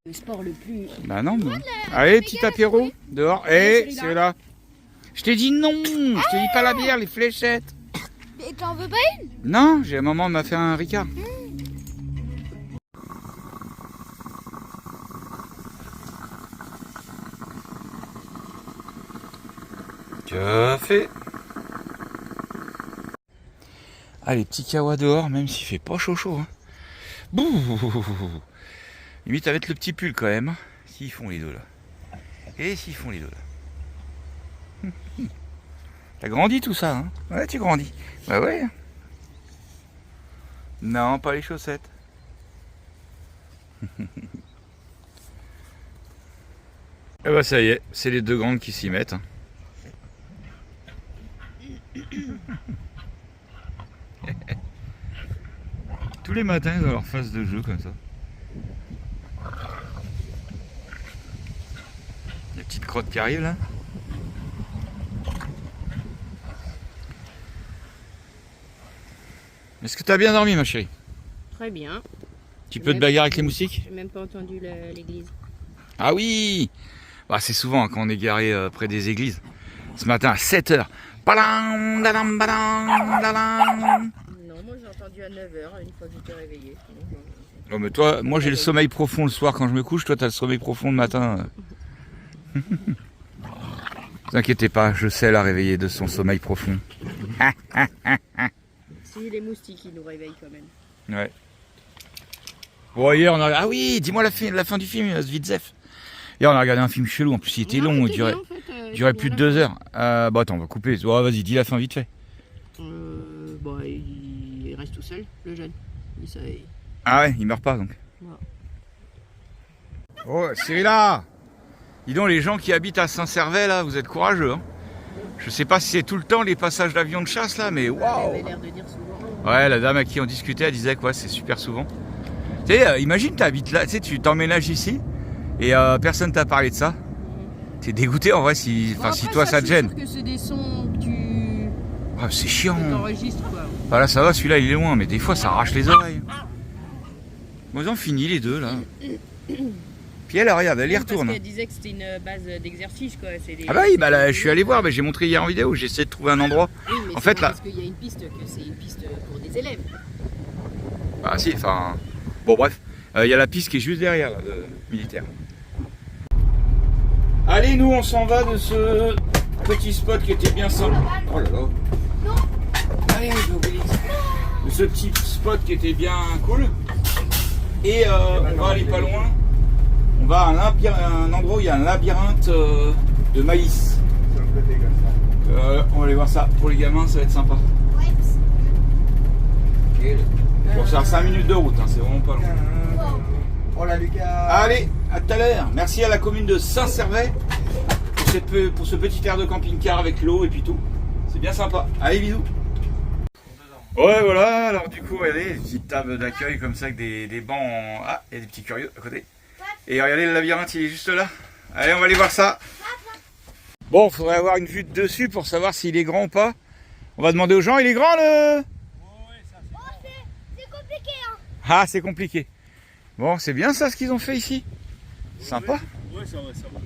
Le sport le plus... Bah non, mais... Allez, petit apéro, dehors. Eh, c'est là. Je t'ai dit non. Je t'ai dit pas la bière, les fléchettes. Mais t'en veux pas une? Non, j'ai un moment m'a fait un Ricard. Café. Ah, les petits kawas dehors, même s'il fait pas chaud chaud. Hein. Bouh. Limite avec le petit pull quand même. S'ils font les deux là. Et s'ils font les deux là. T'as grandi tout ça, hein? Ouais, tu grandis. Bah ouais. Non, pas les chaussettes. Et bah ça y est, c'est les deux grandes qui s'y mettent. Hein. Tous les matins, ils ont leur phase de jeu comme ça. Les petites crottes qui arrivent là. Est-ce que t'as bien dormi, ma chérie? Très bien. Tu peux te bagarrer avec les moustiques? J'ai même pas entendu l'église. Ah oui! Bah, c'est souvent hein, quand on est garé près des églises. Ce matin à 7h. Non, moi j'ai entendu à 9h, une fois que j'étais réveillée. Non, mais toi, moi j'ai le sommeil profond le soir quand je me couche. Toi, t'as le sommeil profond le matin. Ne vous inquiétez pas, je sais la réveiller de son sommeil profond. C'est les moustiques qui nous réveillent quand même. Ouais. Bon, hier, on a... Ah oui, dis-moi la fin du film, Svitzev. Hier, on a regardé un film chelou. En plus, il était long, il durait plus de 2 heures. Bah, attends, on va couper. Oh, vas-y, dis la fin vite fait. Bah, il reste tout seul, le jeune. Ah ouais, il meurt pas donc. Ouais. Oh, Cyrilla! Dis donc, les gens qui habitent à Saint-Servais, là, vous êtes courageux, hein. Je sais pas si c'est tout le temps les passages d'avions de chasse, là, mais waouh! Elle avait l'air de dire souvent. Ouais, la dame à qui on discutait, elle disait que ouais, c'est super souvent. Tu sais, imagine, tu habites là, tu sais, tu t'emménages ici et personne t'a parlé de ça. T'es dégoûté en vrai si, Bon, si après, toi ça te gêne. C'est sûr que c'est des sons que tu Ah, c'est chiant. enregistres quoi. Bah là, ça va, celui-là il est loin, mais des fois ça arrache les oreilles. Bon, ils ont fini les deux là. Puis elle, regarde, elle y retourne. Parce qu'elle disait que c'était une base d'exercice quoi. Ah bah oui, bah là, je suis allé voir, mais j'ai montré hier en vidéo, j'ai essayé de trouver un endroit. Oui, mais En fait, là- parce qu'il y a une piste, que c'est une piste pour des élèves. Ah si, enfin... Bon bref, il y a la piste qui est juste derrière, là, de militaire. Allez, nous on s'en va de ce petit spot qui était bien sympa. Oh là là. Allez, j'ai oublié. De ce petit spot qui était bien cool. Et on va aller pas loin. On va à un endroit où il y a un labyrinthe de maïs. On va aller voir ça. Pour les gamins, ça va être sympa. Ok. Bon, c'est à 5 minutes de route, hein, c'est vraiment pas long. Oh là Lucas. Allez, à tout à l'heure. Merci à la commune de Saint-Servais pour ce petit air de camping-car avec l'eau et puis tout. C'est bien sympa. Allez, bisous. Ouais, voilà. Alors du coup, regardez, une petite table d'accueil comme ça avec des bancs en... Ah, il y a des petits curieux à côté. Et regardez, le labyrinthe, il est juste là. Allez, on va aller voir ça. Bon, il faudrait avoir une vue de dessus pour savoir s'il est grand ou pas. On va demander aux gens, il est grand le... C'est compliqué, hein. Ah, c'est compliqué. Bon, c'est bien ça ce qu'ils ont fait ici. Sympa. Ouais, ça va, ça va.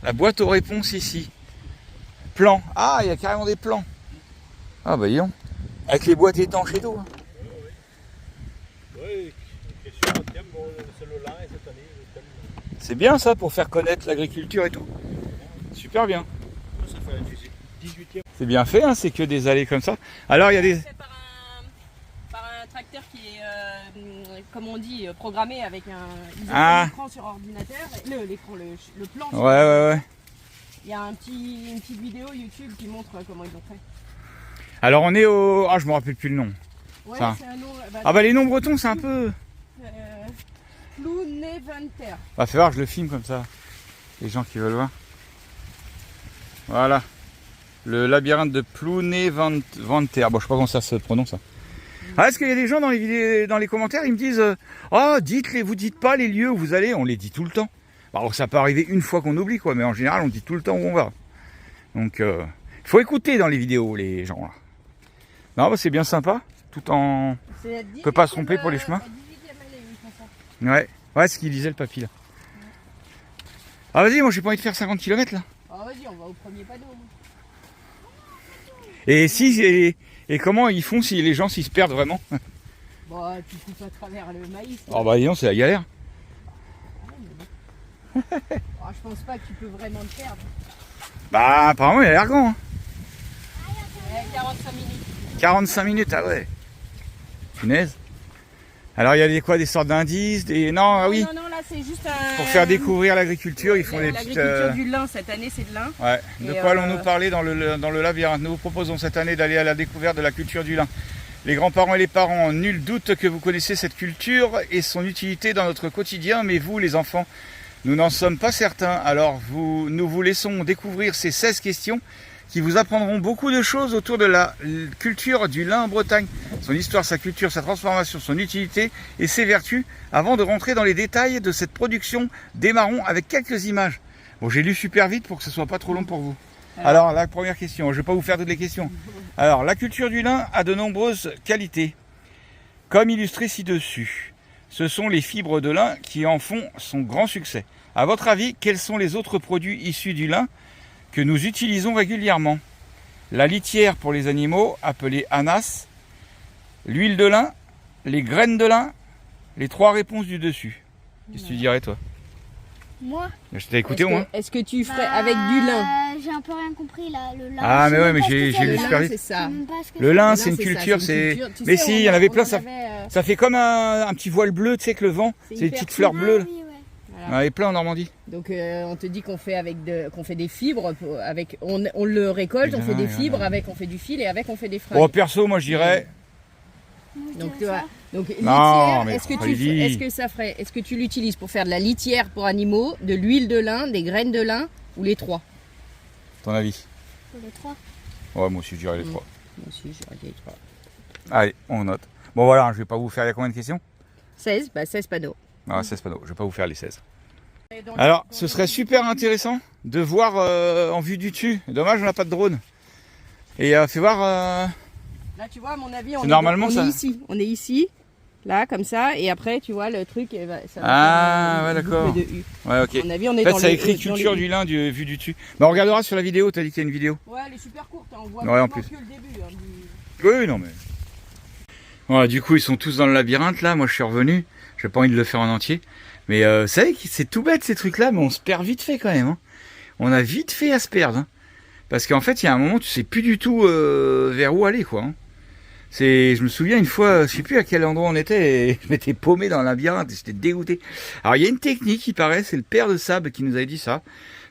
La boîte aux réponses ici. Plan. Ah, il y a carrément des plans. Ah bah dis donc. Avec les boîtes étanches et tout. Hein. Oui, question en termes de cellulaire cette année. C'est bien ça pour faire connaître l'agriculture et tout. Super bien. Ça fait la 18e. C'est bien fait, hein, c'est que des allées comme ça. Alors il y a des... C'est par un tracteur qui est, comme on dit, programmé avec un écran sur ordinateur. L'écran, le plan. Ouais. Il y a une petite vidéo YouTube qui montre comment ils ont fait. Alors on est au... Ah, je me rappelle plus le nom. Ouais, Ça. c'est un nom. Ah bah les noms bretons c'est un peu... Plouneventer. Va faire voir, je le filme comme ça. Les gens qui veulent voir. Voilà. Le labyrinthe de Plouneventer. Bon, je sais pas comment ça se prononce. Ça. Ah, est-ce qu'il y a des gens dans les vidéos, dans les commentaires, ils me disent oh, vous dites pas les lieux où vous allez, on les dit tout le temps. Alors ça peut arriver une fois qu'on oublie, quoi, mais en général, on dit tout le temps où on va. Donc, il faut écouter dans les vidéos, les gens là. Non, bah, c'est bien sympa. Tout en... On peut pas se tromper pour les chemins. Ouais, c'est ce qu'il disait le papy là. Ah vas-y, moi j'ai pas envie de faire 50 km là. Ah, vas-y, on va au premier panneau. Et et comment ils font si les gens s'ils se perdent vraiment? Bon, tu coupes à travers le maïs. Oh bah dis donc, c'est la galère. Oh, je pense pas que tu peux vraiment te perdre. Bah apparemment il a l'air grand. Hein. 45 minutes. 45 minutes, ah ouais. Punaise. Alors il y a des sortes d'indices, Non, ah oui. Non, là c'est juste un... Pour faire découvrir l'agriculture, ils font des petites... L'agriculture du lin, cette année c'est de lin. Ouais. De Et quoi allons-nous parler dans le labyrinthe? Nous vous proposons cette année d'aller à la découverte de la culture du lin. Les grands-parents et les parents, nul doute que vous connaissez cette culture et son utilité dans notre quotidien, mais vous, les enfants, nous n'en sommes pas certains. Alors nous vous laissons découvrir ces 16 questions qui vous apprendront beaucoup de choses autour de la culture du lin en Bretagne, son histoire, sa culture, sa transformation, son utilité et ses vertus. Avant de rentrer dans les détails de cette production, démarrons avec quelques images. Bon, j'ai lu super vite pour que ce soit pas trop long pour vous. Alors, la première question, je vais pas vous faire toutes les questions. Alors, la culture du lin a de nombreuses qualités, comme illustré ci-dessus. Ce sont les fibres de lin qui en font son grand succès. À votre avis, quels sont les autres produits issus du lin que nous utilisons régulièrement? La litière pour les animaux, appelée anas, l'huile de lin, les graines de lin, les 3 réponses du dessus. Qu'est-ce que tu dirais toi? Moi Je t'ai écouté au moins. Est-ce que tu ferais avec du lin? J'ai un peu rien compris là. Le lin. Ah, je mais sais ouais, même mais pas ce j'ai que c'est, lu le super lin. vite. C'est ça. Je sais même pas ce que Le c'est. lin, Le c'est une ça, culture, une c'est... culture. Tu Mais sais, si, il y en avait plein, ça avait, Ça fait comme un petit voile bleu, tu sais, que le vent, C'est c'est des hyper petites fleurs Ah bleues. là. oui, ouais. Il y en avait plein en Normandie. Donc on te dit qu'on fait qu'on fait des fibres avec on le récolte, on fait des fibres avec on fait du fil et avec on fait des fringues. Bon, perso, moi je dirais... Moi, je Donc dirais tu vois, ça. donc Non, litière, mais est-ce Freddy. que ça ferait, est-ce que tu l'utilises pour faire de la litière pour animaux, de l'huile de lin, des graines de lin ou les 3? Ton avis? Pour les 3. Ouais, moi aussi je dirais les 3. Moi aussi, j'aurais dit les 3. Allez, on note. Bon voilà, je vais pas vous faire, il y a combien de questions? 16, bah 16 panneaux. Ah, 16 panneaux, je vais pas vous faire les 16. Alors, ce serait super intéressant de voir en vue du dessus. Dommage, on n'a pas de drone. Et fais voir... Là, tu vois, à mon avis, C'est normalement, ça. On est ici, là, comme ça, et après, tu vois, le truc, ça va Ah, faire ouais, une d'accord. boucle de U. Ouais, ok. À mon avis, on est En fait, dans ça le écrit dans culture les U. du lin vue du dessus. Mais on regardera sur la vidéo, t'as dit qu'il y a une vidéo. Ouais, elle est super courte, hein, on voit Ouais, vraiment en plus. que le début. Hein, Oui, non mais... Voilà, du coup, ils sont tous dans le labyrinthe, là. Moi, je suis revenu. J'ai pas envie de le faire en entier. Mais vous savez, c'est tout bête, ces trucs-là, mais on se perd vite fait, quand même. Hein. On a vite fait à se perdre. Hein. Parce qu'en fait, il y a un moment, tu sais plus du tout vers où aller, quoi. Hein. Je me souviens une fois, je sais plus à quel endroit on était, et je m'étais paumé dans le labyrinthe et j'étais dégoûté. Alors, il y a une technique, il paraît, c'est le père de Sable qui nous avait dit ça.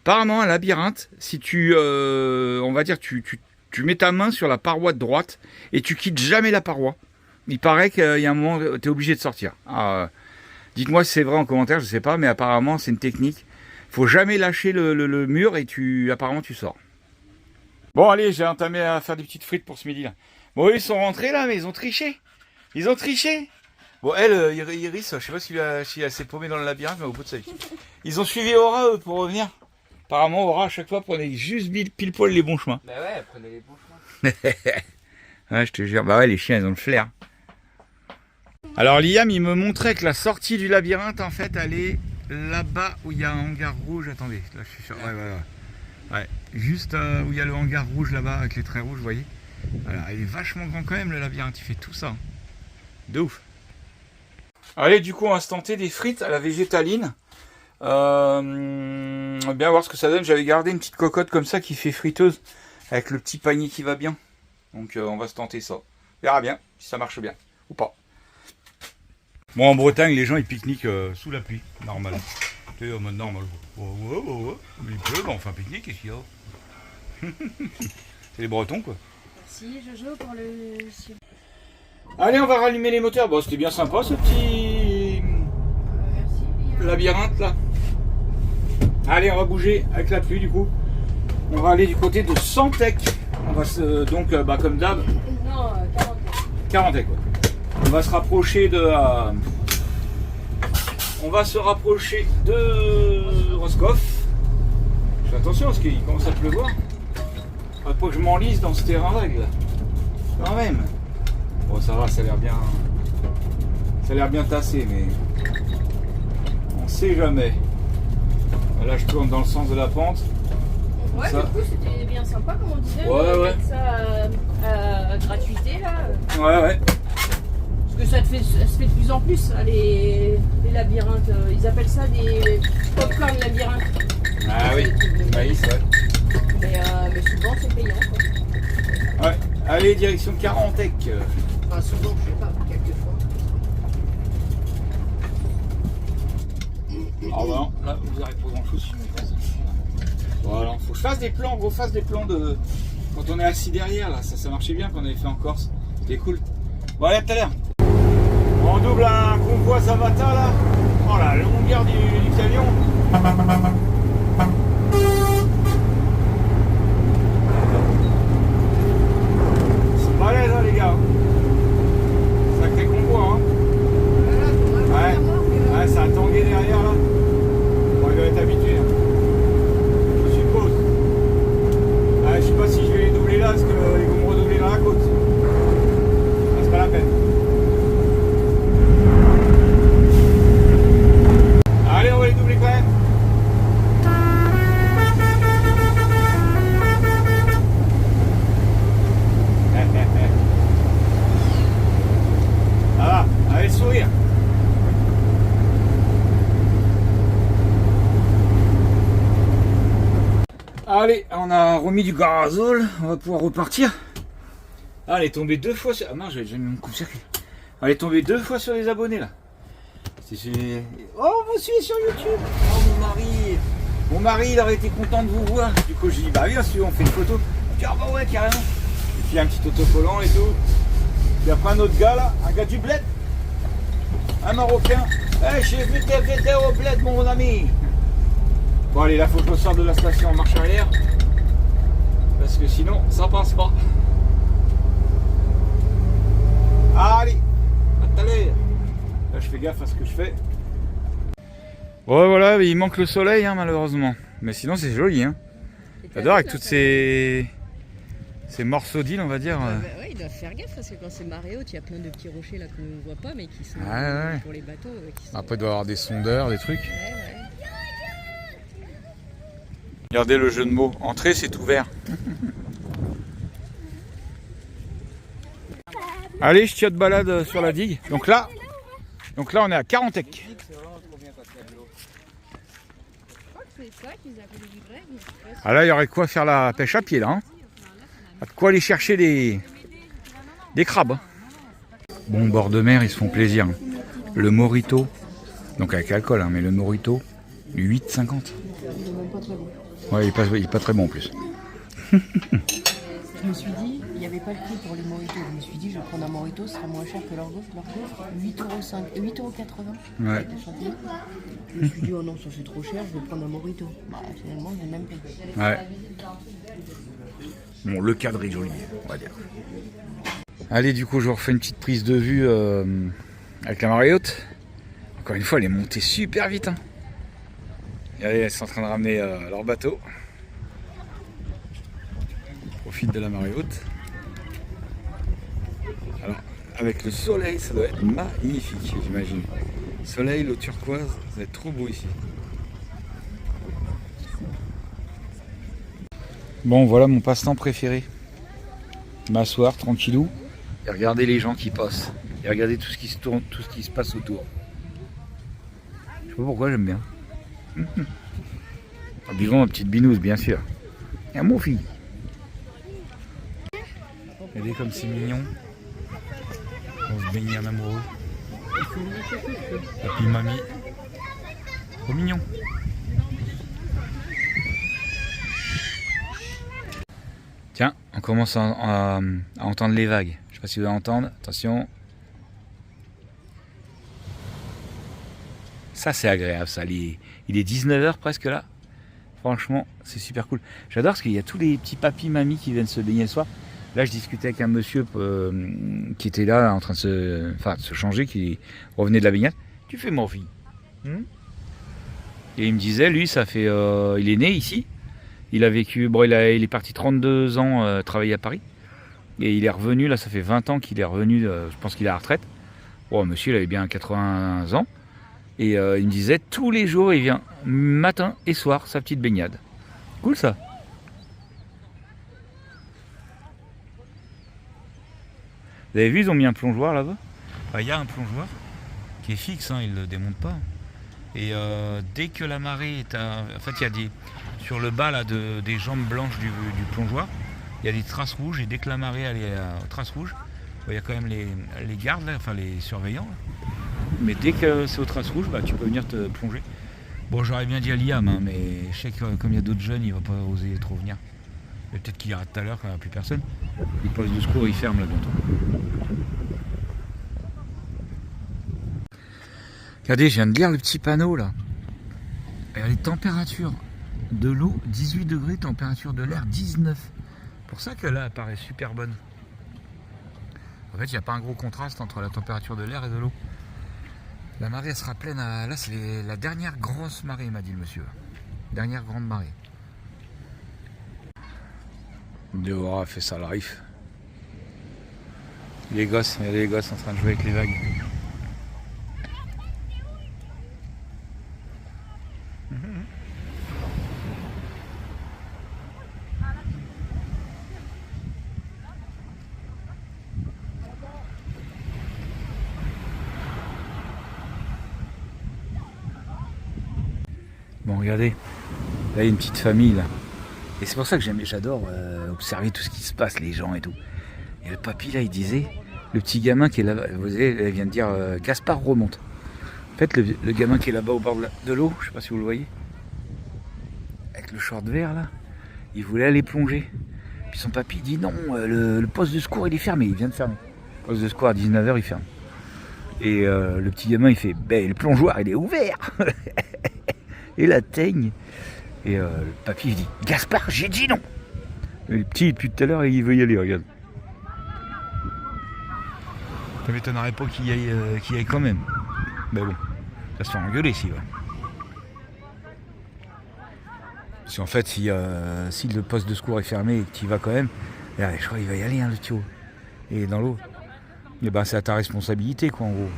Apparemment, un labyrinthe, si tu, on va dire, tu mets ta main sur la paroi de droite et tu quittes jamais la paroi. Il paraît qu'il y a un moment, tu es obligé de sortir. Alors, dites-moi si c'est vrai en commentaire, je sais pas, mais apparemment, c'est une technique. Faut jamais lâcher le mur et apparemment, tu sors. Bon, allez, j'ai entamé à faire des petites frites pour ce midi, là. Bon, eux, ils sont rentrés, là, mais ils ont triché. Ils ont triché. Bon, elle, Iris, je sais pas si elle s'est paumée dans le labyrinthe, mais au bout de sa vie. Ils ont suivi Aura, eux, pour revenir. Apparemment, Aura, à chaque fois, prenait juste pile poil les bons chemins. Bah ouais, prenez les bons chemins. Ouais, je te jure. Bah ouais, les chiens, ils ont le flair. Alors, Liam, il me montrait que la sortie du labyrinthe, en fait, elle est là-bas où il y a un hangar rouge. Attendez, là, je suis sûr. Ouais, voilà. Ouais, juste où il y a le hangar rouge là-bas, avec les traits rouges, vous voyez. Voilà, il est vachement grand quand même, le labyrinthe. Il fait tout ça. Hein. De ouf. Allez, du coup, on va se tenter des frites à la végétaline. On va bien voir ce que ça donne. J'avais gardé une petite cocotte comme ça qui fait friteuse, avec le petit panier qui va bien. Donc, on va se tenter ça. On verra bien si ça marche bien ou pas. Bon, en Bretagne, les gens ils pique-niquent sous la pluie, normal. Tu sais, en mode normal. Ouais. Il pleut, on fait un pique-nique, qu'est-ce qu'il y a? C'est les Bretons, quoi. Merci Jojo pour le... Allez, on va rallumer les moteurs. Bon, c'était bien sympa ce petit labyrinthe là. Allez, on va bouger avec la pluie du coup. On va aller du côté de Santec. On va donc, comme d'hab, Non, 40 quoi. On va se rapprocher de... on va se rapprocher de Roscoff. Fais attention parce qu'il commence à pleuvoir. Pas que je m'enlise dans ce terrain vague là. Quand même. Bon, ça va, ça a l'air bien... Ça a l'air bien tassé, mais... On sait jamais. Là, je tourne dans le sens de la pente. Ouais, Ça. du coup, c'était bien sympa, comme on disait. Ouais, de ouais. mettre ça à gratuité, là. Ouais, ouais. Parce que ça se fait de plus en plus, là, les labyrinthes. Ils appellent ça des popcorn labyrinthes. Ah oui, oui, c'est vrai. Mais souvent, c'est payant, quoi. Ouais. Allez, direction Carantec. Enfin, souvent, je sais pas, quelquefois. Ah bah non, là, vous n'arrivez pas grand chose si je me passe. Voilà, faut que je fasse des plans, gros, fasse des plans de. Quand on est assis derrière, là, ça marchait bien quand on avait fait en Corse. C'était cool. Bon, allez, à tout à l'heure. On double un convoi Zavata, là. Oh la longueur du camion. C'est balèze, hein, les gars. Sacré convoi, hein. Ouais. Ouais, ça a tangué derrière, là. Bon, il doit être habitué, hein. Je suppose. Ouais, je sais pas si je vais les doubler là, parce qu'ils vont me redoubler dans la côte. Ah, c'est pas la peine. Allez, on va les doubler quand même. Ça va, allez, sourire. Allez, on a remis du gazole, on va pouvoir repartir. Ah, elle est tombée 2 fois sur... Ah mince, j'ai mis mon coupe-circuit. Elle est tombée 2 fois sur les abonnés là. Oh, vous suivez sur YouTube. Oh, mon mari. Mon mari, il aurait été content de vous voir. Du coup, j'ai dit, bah bien sûr, on fait une photo. Il dit, ah bah ouais, carrément. Et puis un petit autocollant et tout. Il y a pas un autre gars là, un gars du bled. Un Marocain. Eh, j'ai vu tes vidéos au bled, mon ami. Bon, allez, là, faut que je sorte de la station en marche arrière. Parce que sinon, ça passe pas. Allez, à tout à l'heure. Là, je fais gaffe à ce que je fais. Ouais, voilà, il manque le soleil, hein, malheureusement. Mais sinon, c'est joli. Hein. J'adore avec toutes ces morceaux d'île, on va dire. Ouais, ils doivent faire gaffe parce que quand c'est marée haute, il y a plein de petits rochers là qu'on ne voit pas, mais qui sont Ouais. pour les bateaux. Qui sont... Après, il doit y avoir des sondeurs, des trucs. Ouais. Regardez le jeu de mots. Entrée, c'est ouvert. Allez, je de balade sur la digue. Donc là, on est à Carantec. Ah là, il y aurait quoi faire la pêche à pied là. Hein. De quoi aller chercher des crabes. Bon, bord de mer, ils se font plaisir. Le Morito, donc avec alcool, hein, mais le Morito, 8,50. Ouais, il est pas très bon en plus. Je me suis dit, il n'y avait pas le prix pour les mojitos. Je me suis dit, je vais prendre un mojito, ce sera moins cher que leur gaufre. 8,80 Ouais. avec la chantilly. Je me suis dit, oh non, ça fait trop cher, je vais prendre un mojito. Bah, finalement, j'ai le même prix. Ouais. Bon, le cadre est joli, on va dire. Allez, du coup, je vous refais une petite prise de vue avec la marée haute. Encore une fois, elle est montée super vite. Hein. Et allez, elles sont en train de ramener leur bateau. Profite de la marée haute. Alors, avec le soleil, ça doit être magnifique, j'imagine. Soleil, l'eau turquoise, ça va être trop beau ici. Bon, voilà mon passe-temps préféré. M'asseoir tranquillou et regarder les gens qui passent. Et regarder tout ce qui se tourne, tout ce qui se passe autour. Je sais pas pourquoi j'aime bien. En buvant ma petite binouse, bien sûr. Et un mon fille. Regardez comme c'est mignon. On se baigne en amoureux. Et puis mamie. Trop mignon. Tiens, on commence à entendre les vagues. Je sais pas si vous allez entendre. Attention. Ça c'est agréable ça. Il est 19h presque là. Franchement, c'est super cool. J'adore parce qu'il y a tous les petits papis mamies qui viennent se baigner le soir. Là, je discutais avec un monsieur qui était là en train de se changer, qui revenait de la baignade. Tu fais mon fille. Et il me disait, lui, ça fait, il est né ici. Il a vécu, bon, il est parti 32 ans travailler à Paris. Et il est revenu, là, ça fait 20 ans qu'il est revenu, je pense qu'il est à la retraite. Bon, monsieur, il avait bien 80 ans. Et il me disait tous les jours il vient matin et soir sa petite baignade. Cool ça. Vous avez vu, ils ont mis un plongeoir là-bas. Il y a un plongeoir qui est fixe, hein, ils ne le démontent pas. Et dès que la marée est à... En fait, il y a des... Sur le bas là, des jambes blanches du plongeoir, il y a des traces rouges. Et dès que la marée elle est à traces rouges, il y a quand même les gardes, là, enfin les surveillants. Là. Mais dès que c'est aux traces rouges, bah, tu peux venir te plonger. Bon, j'aurais bien dit à Liam, hein, mais je sais que comme il y a d'autres jeunes, il ne va pas oser trop venir. Et peut-être qu'il ira tout à l'heure quand il n'y aura plus personne. Le poste de secours, il ferme là bientôt. Regardez, je viens de lire le petit panneau là. Et les températures de l'eau, 18 degrés, température de l'air, 19. C'est pour ça que là, elle paraît super bonne. En fait, il n'y a pas un gros contraste entre la température de l'air et de l'eau. La marée, elle sera pleine à... Là, c'est la dernière grosse marée, m'a dit le monsieur. Dernière grande marée. Déora a fait ça live. Les gosses, il y a les gosses en train de jouer avec les vagues. Bon, regardez, là il y a une petite famille là. Et c'est pour ça que j'adore observer tout ce qui se passe, les gens et tout. Et le papy là, il disait, le petit gamin qui est là-bas, vous savez, elle vient de dire Gaspard remonte. En fait, le gamin qui est là-bas au bord de l'eau, je sais pas si vous le voyez, avec le short vert là, il voulait aller plonger. Puis son papy dit non, le poste de secours il est fermé, il vient de fermer. Le poste de secours à 19h il ferme. Et le petit gamin il fait, ben le plongeoir il est ouvert. Et la teigne. Et le papy il dit Gaspard, j'ai dit non. Et le petit depuis tout à l'heure il veut y aller, regarde. Ça m'étonnerait pas qu'il y aille quand même. Mais bon, ça se fait engueuler ici. Ouais. Parce qu'en fait, si le poste de secours est fermé et que tu y vas quand même, je crois qu'il va y aller, hein, le tuyau. Et dans l'eau. Et ben c'est à ta responsabilité, quoi, en gros.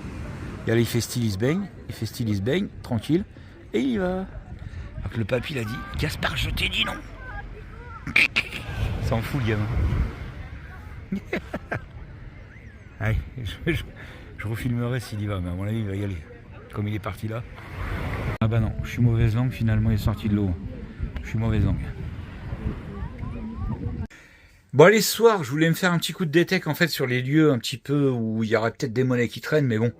Et là, il fait style, il se baigne, tranquille, et il y va. Alors que le papy, il a dit Gaspard, je t'ai dit non. Ça en fout, le gamin. Allez, je refilmerai s'il y va, mais à mon avis, il va y aller. Comme il est parti là. Ah bah non, je suis mauvaise langue, finalement, il est sorti de l'eau. Je suis mauvaise langue. Bon, allez, ce soir, je voulais me faire un petit coup de détec, en fait, sur les lieux un petit peu où il y aurait peut-être des monnaies qui traînent, mais bon,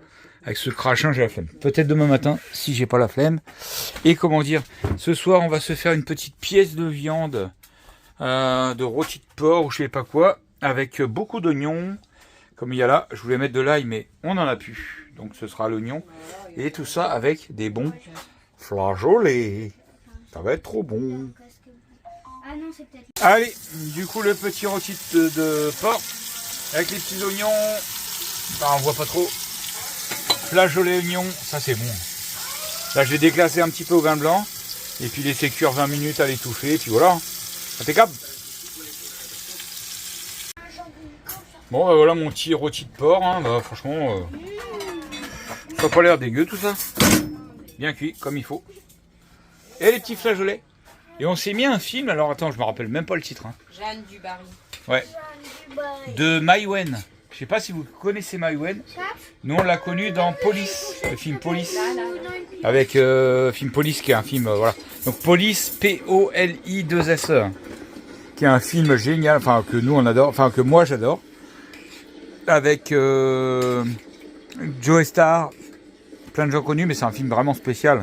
avec ce crachin, j'ai la flemme. Peut-être demain matin, si j'ai pas la flemme. Et comment dire, ce soir, on va se faire une petite pièce de viande, de rôti de porc ou je sais pas quoi, avec beaucoup d'oignons. Comme il y a là, je voulais mettre de l'ail, mais on n'en a plus. Donc ce sera l'oignon. Et tout ça avec des bons flageolets. Ça va être trop bon. Ah non, c'est peut-être... Allez, du coup, le petit rôti de porc. Avec les petits oignons. Bah, on voit pas trop. Flageolet oignon, ça c'est bon. Là, je vais déclasser un petit peu au vin blanc. Et puis laisser cuire 20 minutes à l'étouffer. Et puis voilà. Impeccable. Bon, bah voilà mon petit rôti de porc, hein. Bah, franchement, ça n'a pas l'air dégueu tout ça. Bien cuit, comme il faut. Et les petits flageolets. Et on s'est mis un film, alors attends, je me rappelle même pas le titre. Hein. Jeanne Dubarry. Ouais. De Maïwen. Je sais pas si vous connaissez Maïwen. Nous on l'a connu dans Police, le film Police. Avec film Police qui est un film, voilà. Donc Police, P-O-L-I-2-S-E. Qui est un film génial, enfin que nous on adore, enfin que moi j'adore. Avec Joe Star, plein de gens connus, mais c'est un film vraiment spécial.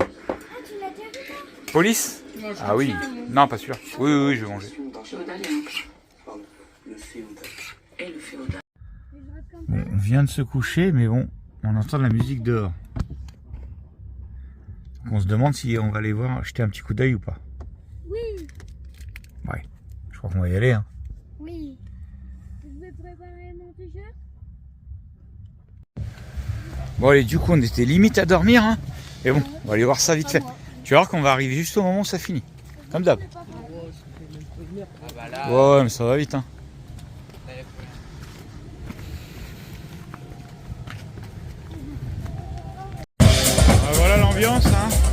Police? Ah oui, non pas sûr. Oui, je vais manger. Bon, on vient de se coucher, mais bon, on entend de la musique dehors. Donc on se demande si on va aller voir, jeter un petit coup d'œil ou pas. Oui. Ouais, je crois qu'on va y aller. Hein. Oui. Vous pouvez préparer mon t-shirt? Bon allez, du coup on était limite à dormir, hein. Et bon, on va aller voir ça vite fait. Tu vas voir qu'on va arriver juste au moment où ça finit. Comme d'hab. Ouais, mais ça va vite, hein. Voilà l'ambiance, hein.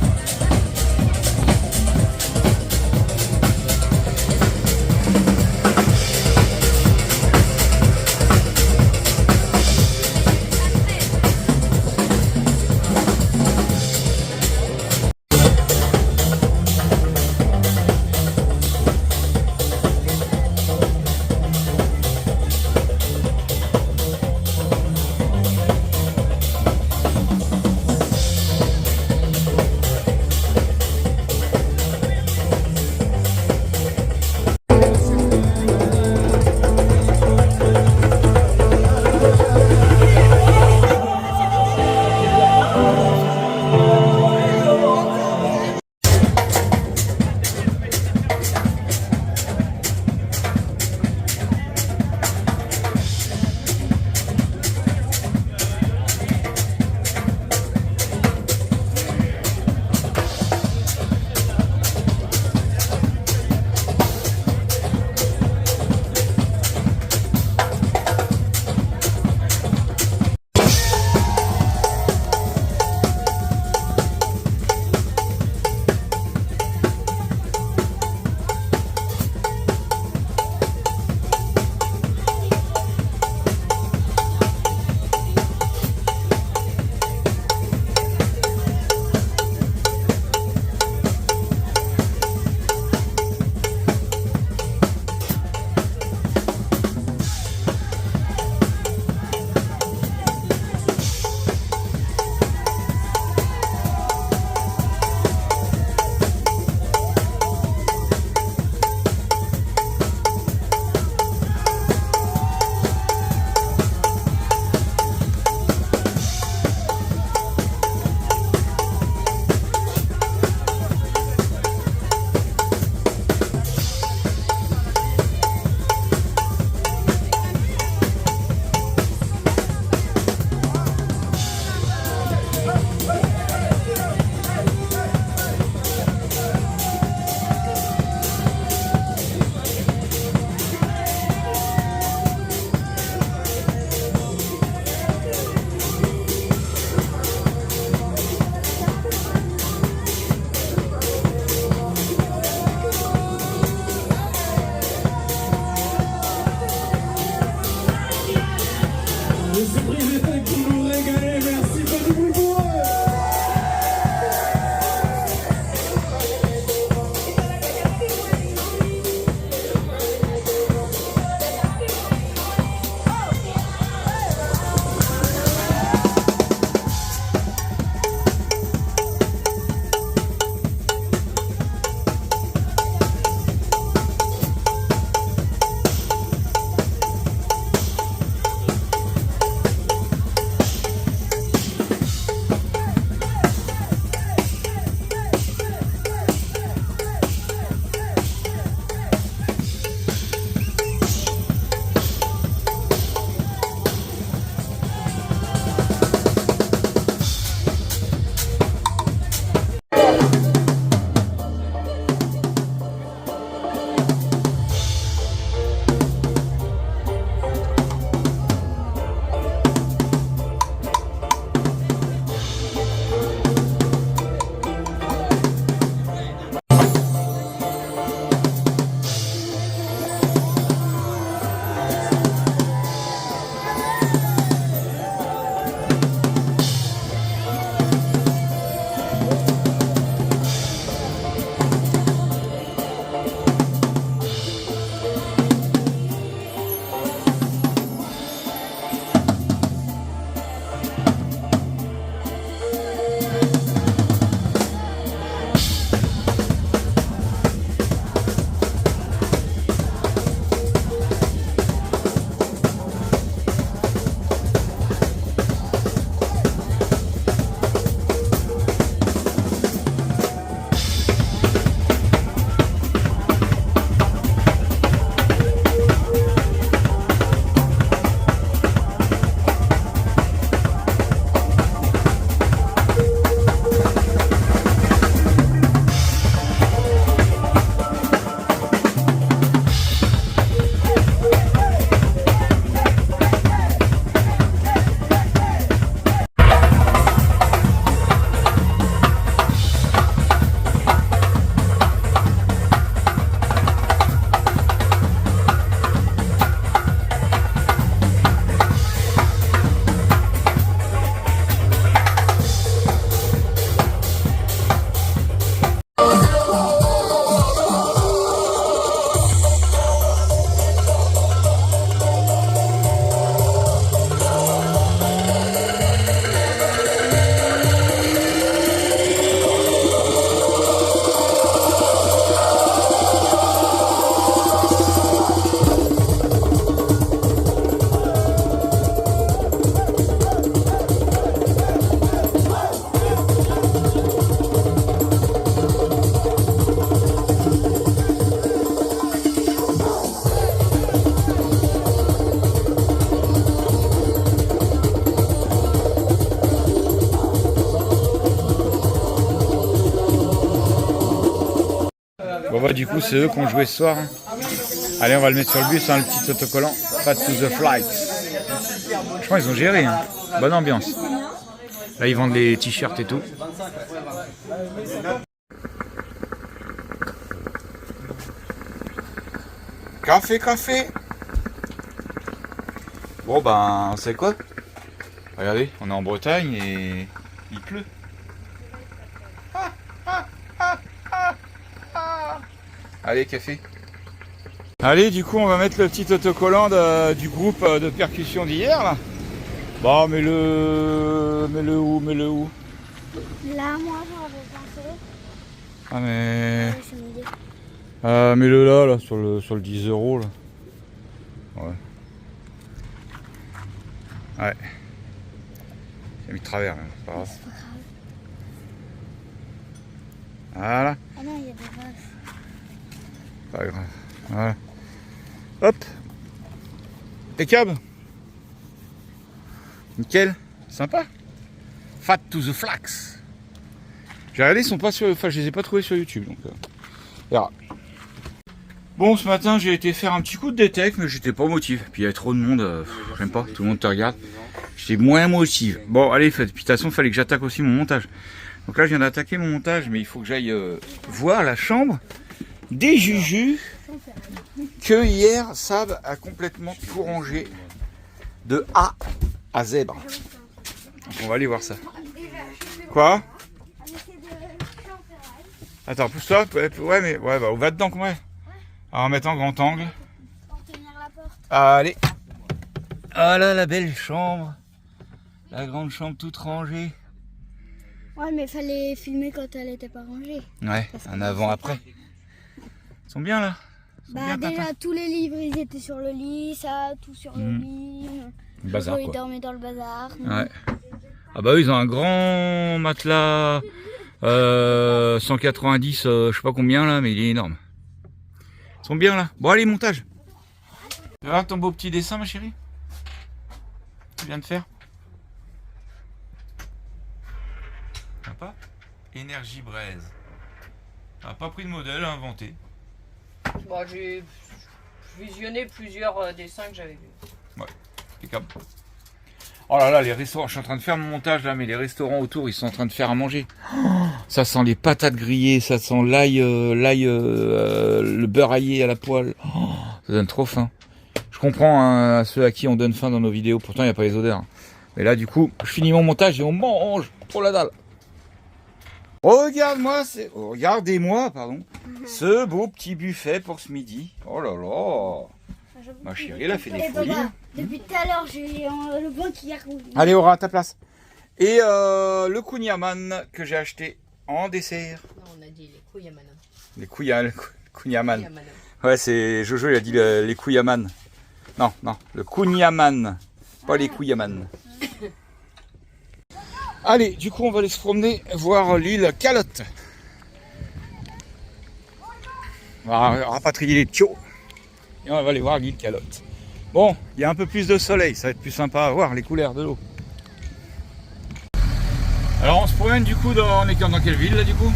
coup, c'est eux qui ont joué ce soir. Hein. Allez, on va le mettre sur le bus, hein, le petit autocollant. Fat to the Flight. Je pense qu'ils ont géré. Hein. Bonne ambiance. Là, ils vendent les t-shirts et tout. Café, café. Bon, ben, c'est quoi? Regardez, on est en Bretagne et il pleut. Allez, café. Allez, du coup, on va mettre le petit autocollant du groupe de percussion d'hier, là. Bon, mets-le où? Là, moi, j'avais pensé. Ah, mais... C'est une idée. Mets-le là, sur le 10 €, là. Ouais. Ouais. J'ai mis de travers, hein, c'est pas grave. C'est pas grave. Voilà. Ah non, il y a des vaches. Pas grave. Voilà. Hop. Impeccable. Nickel. Sympa. Fat to the Flax. J'ai regardé, ils sont pas sur... Enfin, je les ai pas trouvés sur YouTube, donc... Verra. Bon, ce matin, j'ai été faire un petit coup de détect, mais j'étais pas motivé. Puis il y avait trop de monde, j'aime pas, tout le monde te regarde. J'étais moins motivé. Bon, allez, puis de toute façon, il fallait que j'attaque aussi mon montage. Donc là, je viens d'attaquer mon montage, mais il faut que j'aille voir la chambre des Jujus que hier, Sab a complètement tout rangé de A à Z. Donc on va aller voir ça. Quoi? Attends, pousse-toi. Ouais, mais ouais, bah, on va dedans, ouais. Alors, en mettant grand angle. Pour tenir la porte. Allez. Ah là, la belle chambre. La grande chambre toute rangée. Ouais, mais fallait filmer quand elle était pas rangée. Ouais, un avant-après. Ils sont bien là. Ils sont Bah, bien, déjà, papa. tous les livres, ils étaient sur le lit, ça, tout sur le lit. Bazar, Ils quoi. dormaient dans le bazar. Ouais. Ah bah eux, ils ont un grand matelas 190, je sais pas combien là, mais il est énorme. Ils sont bien là. Bon allez, montage. Tu vas voir ton beau petit dessin, ma chérie? Tu viens de faire? Sympa. Énergie braise. On a pas pris de modèle à inventer. Bon, j'ai visionné plusieurs dessins que j'avais vus. Impeccable. Oh là là, les restaurants, je suis en train de faire mon montage là, mais les restaurants autour, ils sont en train de faire à manger. Oh, ça sent les patates grillées, ça sent l'ail, le beurre aillé à la poêle. Oh, ça donne trop faim. Je comprends hein, ceux à qui on donne faim dans nos vidéos, pourtant il n'y a pas les odeurs. Mais là, du coup, je finis mon montage et on mange pour la dalle. Regardez-moi, pardon, ce beau petit buffet pour ce midi. Oh là là. Ma chérie, elle a fait des Et folies. papa, depuis tout à l'heure, j'ai le banc qui a roulé. Allez, Aura, à ta place. Et le kouign-amann que j'ai acheté en dessert. Non, on a dit les kouign-amann. Les kouign-amann. Kouign-amann. Ouais, c'est Jojo, il a dit les kouign-amann. Non, le kouign-amann. Pas les kouign-amann. Allez, du coup, on va aller se promener, voir l'île Calotte. On va rapatrier les tchos. Et on va aller voir l'île Calotte. Bon, il y a un peu plus de soleil, ça va être plus sympa à voir les couleurs de l'eau. Alors on se promène du coup, on est dans quelle ville là du coup?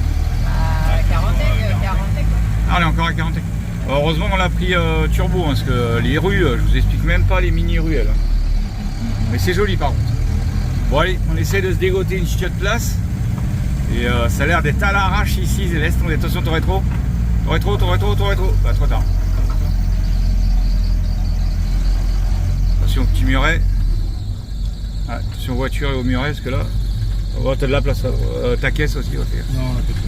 Quarantec, quoi. Ah, on est encore à Quarantec. Heureusement on l'a pris turbo, hein, parce que les rues, je vous explique même pas les mini-ruelles. Mais c'est joli par contre. Bon allez, on essaie de se dégoter une chiotte place. Et ça a l'air d'être à l'arrache ici, laisse tomber, attention ton rétro. Ton rétro. Bah trop tard. Attention au petit muret. Ah, attention aux voitures et au muret, parce que là, oh, t'as de la place. Ta caisse aussi, va faire. Non, on a plus de temps.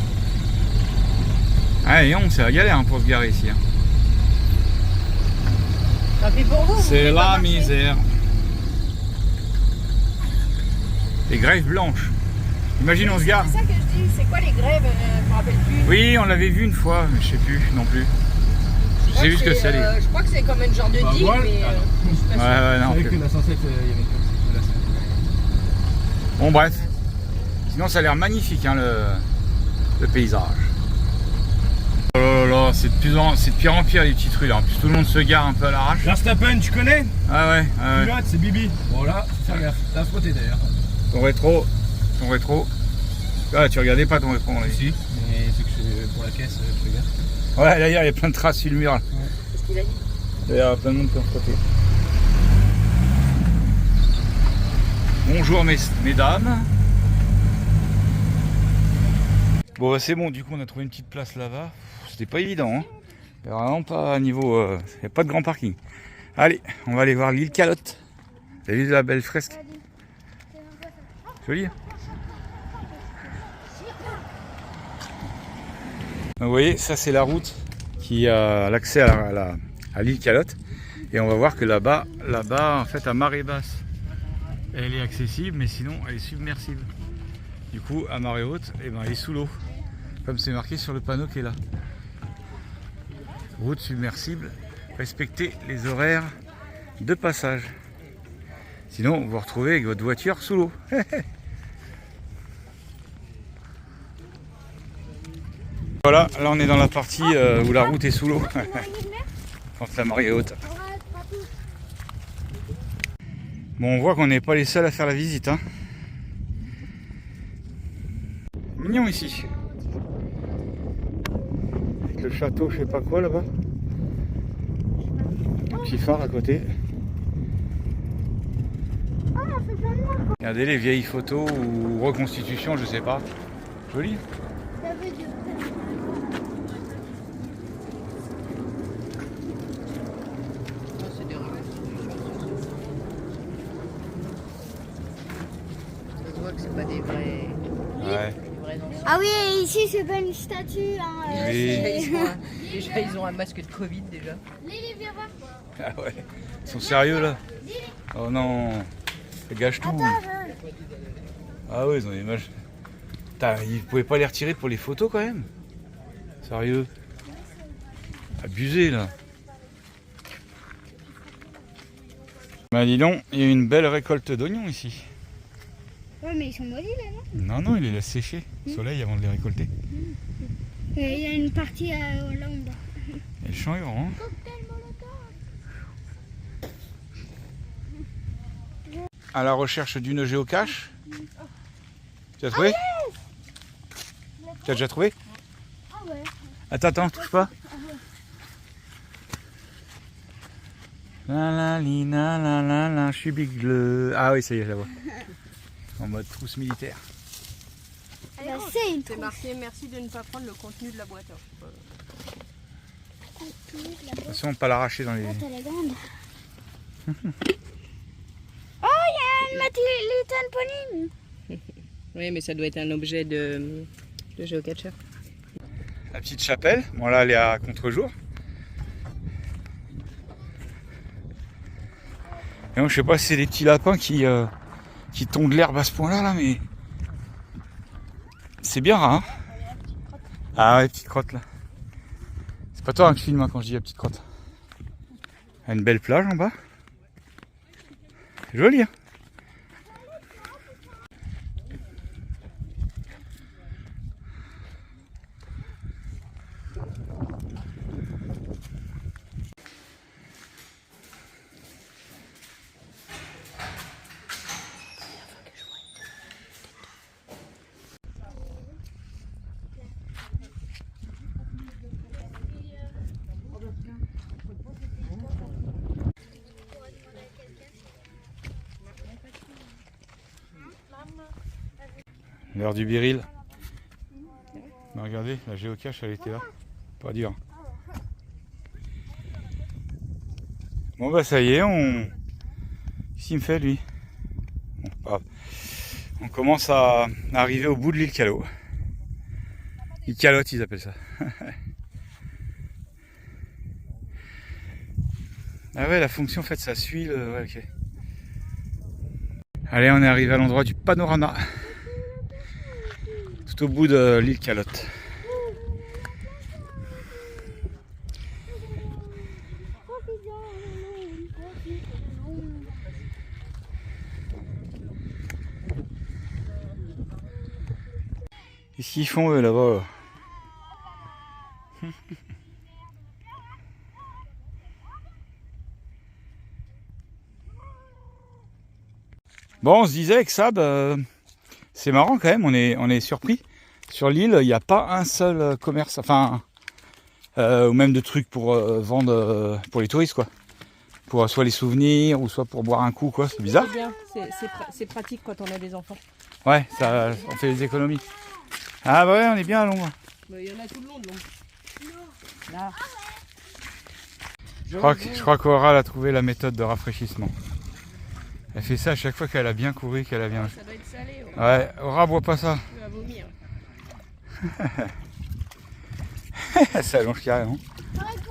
Ah, et c'est la galère hein, pour se garer ici. Hein. Tant pis pour vous. C'est vous la pas marcher. misère. Les grèves blanches. Imagine, on se gare. C'est ça que je dis, c'est quoi les grèves? Je me rappelle plus. Oui, on l'avait vu une fois, mais je sais plus non plus. Je sais juste que c'est. Je crois que c'est comme un genre de digue, voilà. mais je suis pas sûre. Ouais, non. C'est vrai plus. que la 107, il y avait une place. Bon, bref. Sinon, ça a l'air magnifique, hein, le paysage. Oh là là, c'est de pire en pire les petites rues là. En plus, tout le monde se gare un peu à l'arrache. Verstappen, tu connais? Ah ouais. Pilote, c'est Bibi. Bon là, faut faire gaffe. T'as frotté d'ailleurs. Ton rétro. Ah, tu regardais pas ton rétro, on l'a dit. Si, mais c'est que pour la caisse, je fais gaffe. Ouais, d'ailleurs, il y a plein de traces sur le mur. Là. Qu'est-ce qu'il a dit? D'ailleurs, il y a plein de monde qui ont spoté. Bonjour mesdames. Bon bah c'est bon, du coup on a trouvé une petite place là-bas. C'était pas évident, hein. Il y a vraiment pas à niveau. Il n'y a pas de grand parking. Allez, on va aller voir l'île Calotte. Vous avez vu la belle fresque? Joli. Donc, vous voyez, ça c'est la route qui a l'accès à l'île Calotte. Et on va voir que là-bas, en fait à marée basse, elle est accessible, mais sinon elle est submersible. Du coup, à marée haute, eh ben, elle est sous l'eau, comme c'est marqué sur le panneau qui est là. Route submersible, respectez les horaires de passage. Sinon, vous vous retrouvez avec votre voiture sous l'eau. Voilà, là on est dans la partie où la route est sous l'eau, quand la marée est haute. Bon, on voit qu'on n'est pas les seuls à faire la visite, hein. Mignon ici. Avec le château, je sais pas quoi là-bas. Un petit phare à côté. Regardez les vieilles photos ou reconstitutions, je sais pas. Joli. C'est des ça se voit que c'est pas des vrais. Ouais. Ah oui, et ici c'est pas une statue. Hein, Oui. Déjà, ils ont un masque de Covid déjà. Lily, viens voir. Ah ouais. Ils sont sérieux là? Oh non. Ils gâchent tout. Ah ouais, ils ont des images. Ils pouvaient pas les retirer pour les photos quand même? Sérieux? Abusé là. Bah dis donc, il y a une belle récolte d'oignons ici. Ouais, mais ils sont maudits là, non? Non, non, il les laisse sécher au soleil avant de les récolter. Il y a une partie là en bas. Et le champ est grand. Hein. À la recherche d'une géocache. Tu as trouvé? Tu as déjà trouvé? Ah ouais. Attends, touche pas. La la li la la la la, je suis big bleu. Ah oui, ça y est, je la vois. En mode trousse militaire. Bah, c'est une C'est marqué merci de ne pas prendre le contenu de la boîte. Attention, pas l'arracher dans les. Elle est grande. Oh, il y a une Little Pony. Oui, mais ça doit être un objet de géocatcher. La petite chapelle. Bon là, elle est à contre-jour. Et donc, je sais pas si c'est des petits lapins qui tondent l'herbe à ce point-là, là, mais c'est bien rare. Hein. Ah ouais, petite crotte là. C'est pas toi hein, que je filme hein, quand je dis la petite crotte. Il y a une belle plage en bas. C'est joli. Hein. L'heure du biril. Mais regardez, la géocache elle était là. Pas dur. Bon bah ça y est, qu'est-ce qu'il me fait lui? Bon, pas grave. On commence à arriver au bout de l'île Calotte. L'île Calotte ils appellent ça. Ah ouais, la fonction en fait ça suit le. Ouais, ok. Allez, on est arrivé à l'endroit du panorama. Tout au bout de l'île Calotte. Qu'est-ce qu'ils font eux là-bas? Bon, on se disait que ça, c'est marrant quand même, on est surpris. Sur l'île, il n'y a pas un seul commerce, enfin, Ou même de trucs pour vendre pour les touristes, quoi. Pour soit les souvenirs, ou soit pour boire un coup, quoi. C'est bizarre. C'est bien, c'est pratique quand on a des enfants. Ouais, ça, on fait des économies. Ah bah ouais, on est bien à l'ombre. Bah, il y en a tout le long de l'ombre. Là. Je crois qu'Aura a trouvé la méthode de rafraîchissement. Elle fait ça à chaque fois qu'elle a bien couru, qu'elle a bien... Ça doit être salé. Ouais, Aura, bois pas ça. Tu vas vomir. Elle s'allonge carrément. Ah,